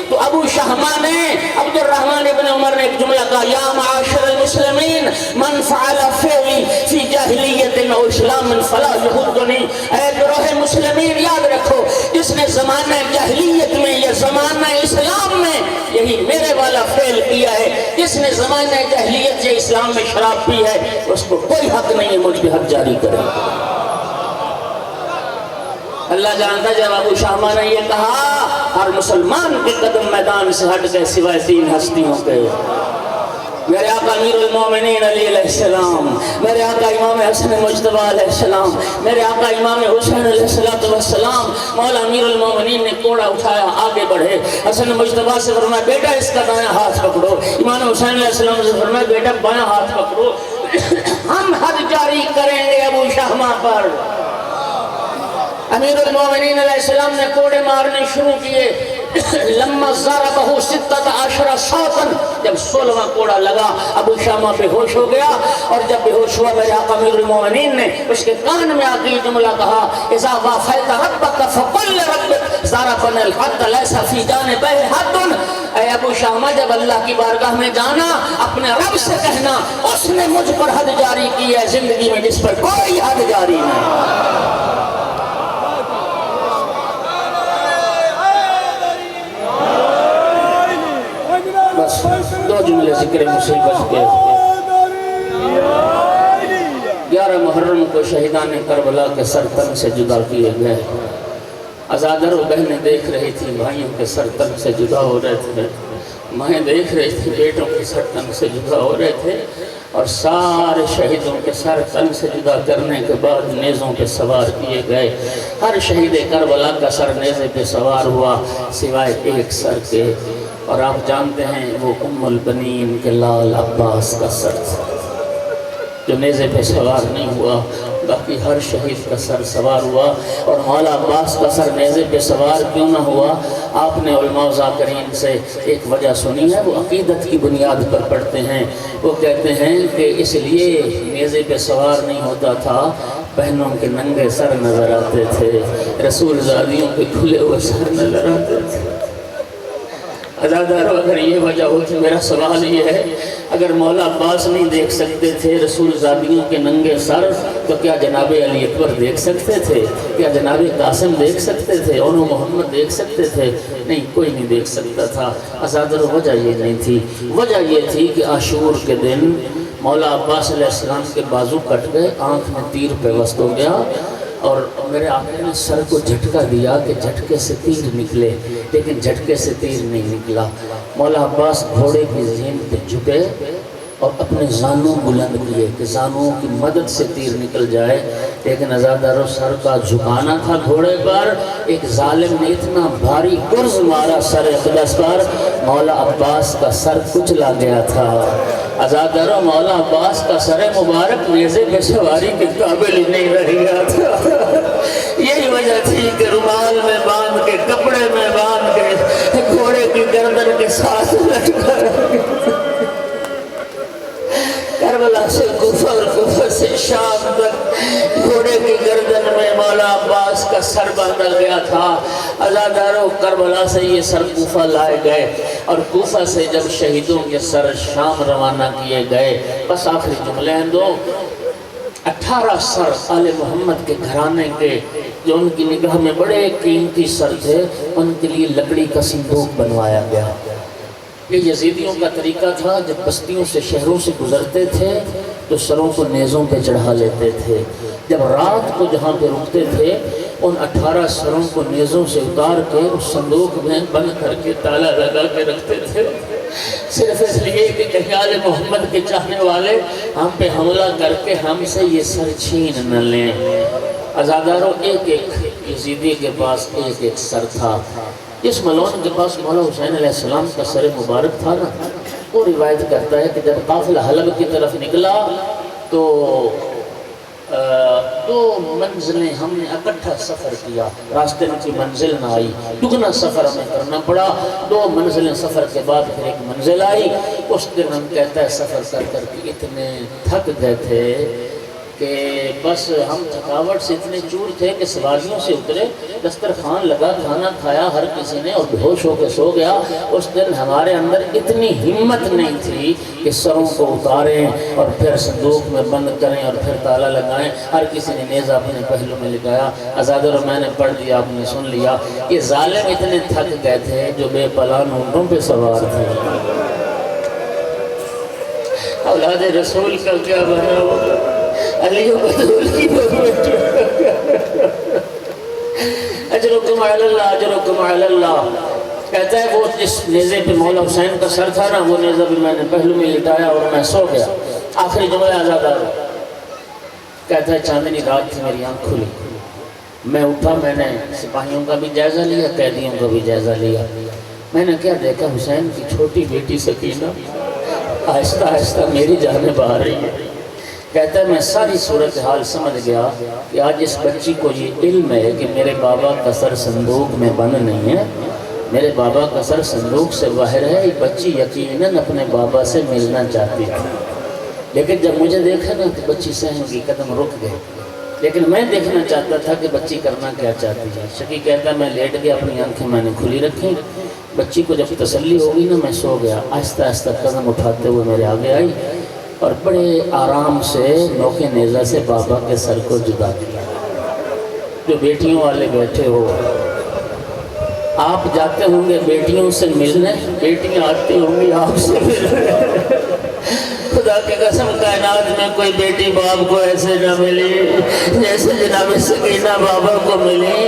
تو ابو شہمہ نے عبد الرحمن ابن عمر نے ایک جملہ کہا، یا معاشر المسلمین من فعل فعلی فی جاہلیت و اسلام فلا یحدنی، اے گروہ مسلمین یاد رکھو، جس نے زمانہ جاہلیت میں یا زمانہ اسلام میں یہی میرے والا فعل کیا ہے، جس نے زمانہ جاہلیت یا اسلام میں شراب پی ہے، اس کو کوئی حق نہیں ہے مجھ پہ حد جاری کرے۔ اللہ جانتا جب ابو شہمہ نے یہ کہا، ہر مسلمان کے قدم میدان سے ہٹ گئے سوائے 3 ہستیوں کے، میرے آقا امیر المومنین علی علیہ السلام، میرے آقا امام حسن مجتبی علیہ السلام، میرے آقا امام حسین علیہ السلام۔ مولا امیر المومنین نے کوڑا اٹھایا، آگے بڑھے، حسن مجتبی سے فرمایا بیٹا اس کا دایاں ہاتھ پکڑو، امام حسین علیہ السلام سے فرمایا بیٹا بایاں ہاتھ پکڑو، ہم حد جاری کریں گے ابو شہمہ پر۔ امیر المومنین علیہ السلام نے کوڑے مارنے شروع کیے، لما ضربہ 16 صوتا، جب 16واں کوڑا لگا ابو شہمہ بے ہوش ہو گیا، اور جب بے ہوش ہوا میرے آقا امیر المومنین نے اس کے کان میں آتی جملہ کہا، اذا وافیت ربک فقل رب ضربنا الحد لیس فی جانبہ حد، اے ابو شہمہ جب اللہ کی بارگاہ میں جانا اپنے رب سے کہنا اس نے مجھ پر حد جاری کی ہے زندگی میں جس پر کوئی حد جاری نہیں۔ بس 2 جملے ذکر مصیبت کے۔ 11 محرم کو شہیدان کربلا کے سر تن سے جدا کیے گئے۔ ازادر و بہنیں دیکھ رہی تھی بھائیوں کے سر تن سے جدا ہو رہے تھے، مائیں دیکھ رہی تھی بیٹوں کے سر تن سے جدا ہو رہے تھے، اور سارے شہیدوں کے سر تن سے جدا کرنے کے بعد نیزوں پہ سوار کیے گئے۔ ہر شہید کربلا کا سر نیزے پہ سوار ہوا سوائے ایک سر کے، اور آپ جانتے ہیں وہ ام البنین کے لال عباس کا سر تھا جو نیزے پہ سوار نہیں ہوا، باقی ہر شہید کا سر سوار ہوا۔ اور مولا عباس کا سر نیزے پہ سوار کیوں نہ ہوا؟ آپ نے علماء ذاکرین سے ایک وجہ سنی ہے، وہ عقیدت کی بنیاد پر پڑھتے ہیں۔ وہ کہتے ہیں کہ اس لیے نیزے پہ سوار نہیں ہوتا تھا، بہنوں کے ننگے سر نظر آتے تھے، رسول زادیوں کے کھلے ہوئے سر نظر آتے تھے۔ عزادارو اگر یہ وجہ ہو تو میرا سوال یہ ہے، اگر مولا عباس نہیں دیکھ سکتے تھے رسول زادیوں کے ننگے سر، تو کیا جناب علی اکبر دیکھ سکتے تھے؟ کیا جناب قاسم دیکھ سکتے تھے؟ اونو محمد دیکھ سکتے تھے؟ نہیں، کوئی نہیں دیکھ سکتا تھا۔ عزادارو وجہ یہ نہیں تھی، وجہ یہ تھی کہ عاشور کے دن مولا عباس علیہ السلام کے بازو کٹ گئے، آنکھ میں تیر پیوست ہو گیا، اور میرے آقا نے سر کو جھٹکا دیا کہ جھٹکے سے تیر نکلے، لیکن جھٹکے سے تیر نہیں نکلا۔ مولا عباس گھوڑے کی زین پہ جھکے اور اپنے زانوں بلند کیے کہ زانوں کی مدد سے تیر نکل جائے، لیکن عزادارو سر کا جھکانا تھا گھوڑے پر، ایک ظالم نے اتنا بھاری گرز مارا سر اقدس پر، مولا عباس کا سر کچلا گیا تھا۔ عزادارو مولا عباس کا سر مبارک نیزے پہ سواری کے قابل ہی نہیں رہ گیا تھا۔ یہی وجہ تھی کہ رومال میں باندھ کے، کپڑے میں باندھ کے، گھوڑے کی گردن کے ساتھ لٹکا رکھا۔ کربلا سے کوفہ اور کوفہ سے شام تک گھوڑے کی گردن میں مولا عباس کا سر باندھا گیا تھا۔ عزاداروں کربلا سے یہ سر کوفہ لائے گئے اور کوفہ سے جب شہیدوں کے سر شام روانہ کیے گئے، بس آخری جملے ہیں دو، 18 سر آل محمد کے گھرانے کے جو ان کی نگاہ میں بڑے قیمتی سر تھے، ان کے لیے لکڑی کا صندوق بنوایا گیا۔ یہ یزیدیوں کا طریقہ تھا، جب بستیوں سے شہروں سے گزرتے تھے تو سروں کو نیزوں پہ چڑھا لیتے تھے۔ جب رات کو جہاں پہ رکتے تھے ان 18 سروں کو نیزوں سے اتار کے اس صندوق میں بند کر کے تالا لگا کے رکھتے تھے، صرف اس لیے کہ کہیں آل محمد کے چاہنے والے ہم پہ حملہ کر کے ہم سے یہ سر چھین نہ لیں۔ عزاداروں ایک ایک یزیدی کے پاس ایک ایک سر تھا۔ اس ملعون کے پاس مولا حسین علیہ السلام کا سر مبارک تھا نا، وہ روایت کرتا ہے کہ جب قافلہ حلب کی طرف نکلا تو 2 منزلیں ہم نے اکٹھا سفر کیا، راستے میں کوئی منزل نہ آئی، دگنا سفر ہمیں کرنا پڑا۔ 2 منزلیں سفر کے بعد پھر ایک منزل آئی۔ اس دن ہم کہتا ہے سفر کر کر کے اتنے تھک گئے تھے کہ بس ہم تھکاوٹ سے اتنے چور تھے کہ سواریوں سے اترے، دسترخوان لگا، کھانا کھایا ہر کسی نے اور بے ہوش ہو کے سو گیا۔ اس دن ہمارے اندر اتنی ہمت نہیں تھی کہ سروں کو اتاریں اور پھر صندوق میں بند کریں اور پھر تالا لگائیں۔ ہر کسی نے نیزہ اپنے پہلو میں لگایا۔ عزادر میں نے پڑھ دیا، آپ نے سن لیا۔ یہ ظالم اتنے تھک گئے تھے جو بے پلان اونٹوں پہ سوار تھے۔ اولاد رسول کا کیا بنا ہوگا؟ علی و بدول کی اجرکم علی اللہ، اجرکم علی اللہ۔ کہتا ہے وہ جس نیزے پہ مولا حسین کا سر تھا نا، وہ نیزہ بھی میں نے پہلو میں لٹایا اور میں سو گیا۔ آخری جملہ عزادار کہتا ہے چاندنی رات تھی، میری آنکھ کھلی، میں اٹھا، میں نے سپاہیوں کا بھی جائزہ لیا، قیدیوں کا بھی جائزہ لیا۔ میں نے کیا دیکھا، حسین کی چھوٹی بیٹی سکینہ آہستہ آہستہ میری جانب آ رہی ہے۔ کہتا ہے میں ساری صورتحال سمجھ گیا کہ آج اس بچی کو یہ علم ہے کہ میرے بابا کا سر صندوق میں بند نہیں ہے، میرے بابا کا سر صندوق سے باہر ہے۔ یہ بچی یقیناً اپنے بابا سے ملنا چاہتی تھی، لیکن جب مجھے دیکھا نا تو بچی سہم کی، قدم رک گئے، لیکن میں دیکھنا چاہتا تھا کہ بچی کرنا کیا چاہتی ہے۔ شقی کہتا ہے میں لیٹ گیا، اپنی آنکھیں میں نے کھلی رکھی، بچی کو جب تسلی ہوگی نا میں سو گیا۔ آہستہ آہستہ قدم اٹھاتے ہوئے میرے آگے آئی اور بڑے آرام سے نوکے نیزہ سے بابا کے سر کو جدا کیا۔ جو بیٹیوں والے بیٹھے ہو، آپ جاتے ہوں گے بیٹیوں سے ملنے، بیٹیاں آتی ہوں گی آپ سے ملنے۔ خدا کی قسم کائنات میں کوئی بیٹی باپ کو ایسے نہ ملی جیسے جناب سکینہ بابا کو ملی۔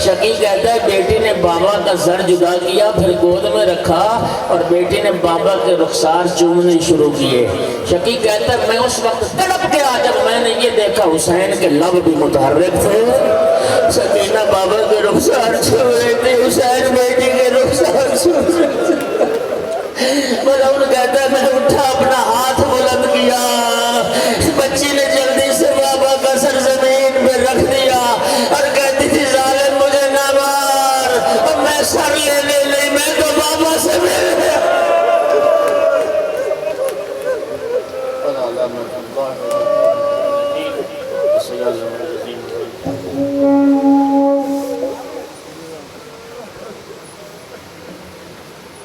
شقی کہتا ہے بیٹی نے بابا کا سر جدا کیا، پھر گود میں رکھا اور بیٹی نے بابا کے رخسار چومنے شروع کیے۔ شقی کہتا ہے میں اس وقت تڑپ گیا جب میں نے یہ دیکھا حسین کے لب بھی متحرک تھے، سکینہ بابا کے رخسار چوم رہے تھے، حسین بیٹی کے رخسار چوم رہے تھے۔ ملعون کہتا ہے میں اٹھا، اپنا ہاتھ بلند کیا، بچی نے جلدی سے بابا کا سر زمین پہ رکھ دیا اور کہتی تھی ظالم مجھے نہ مار، اور میں سر لینے نہیں، میں تو بابا سے مل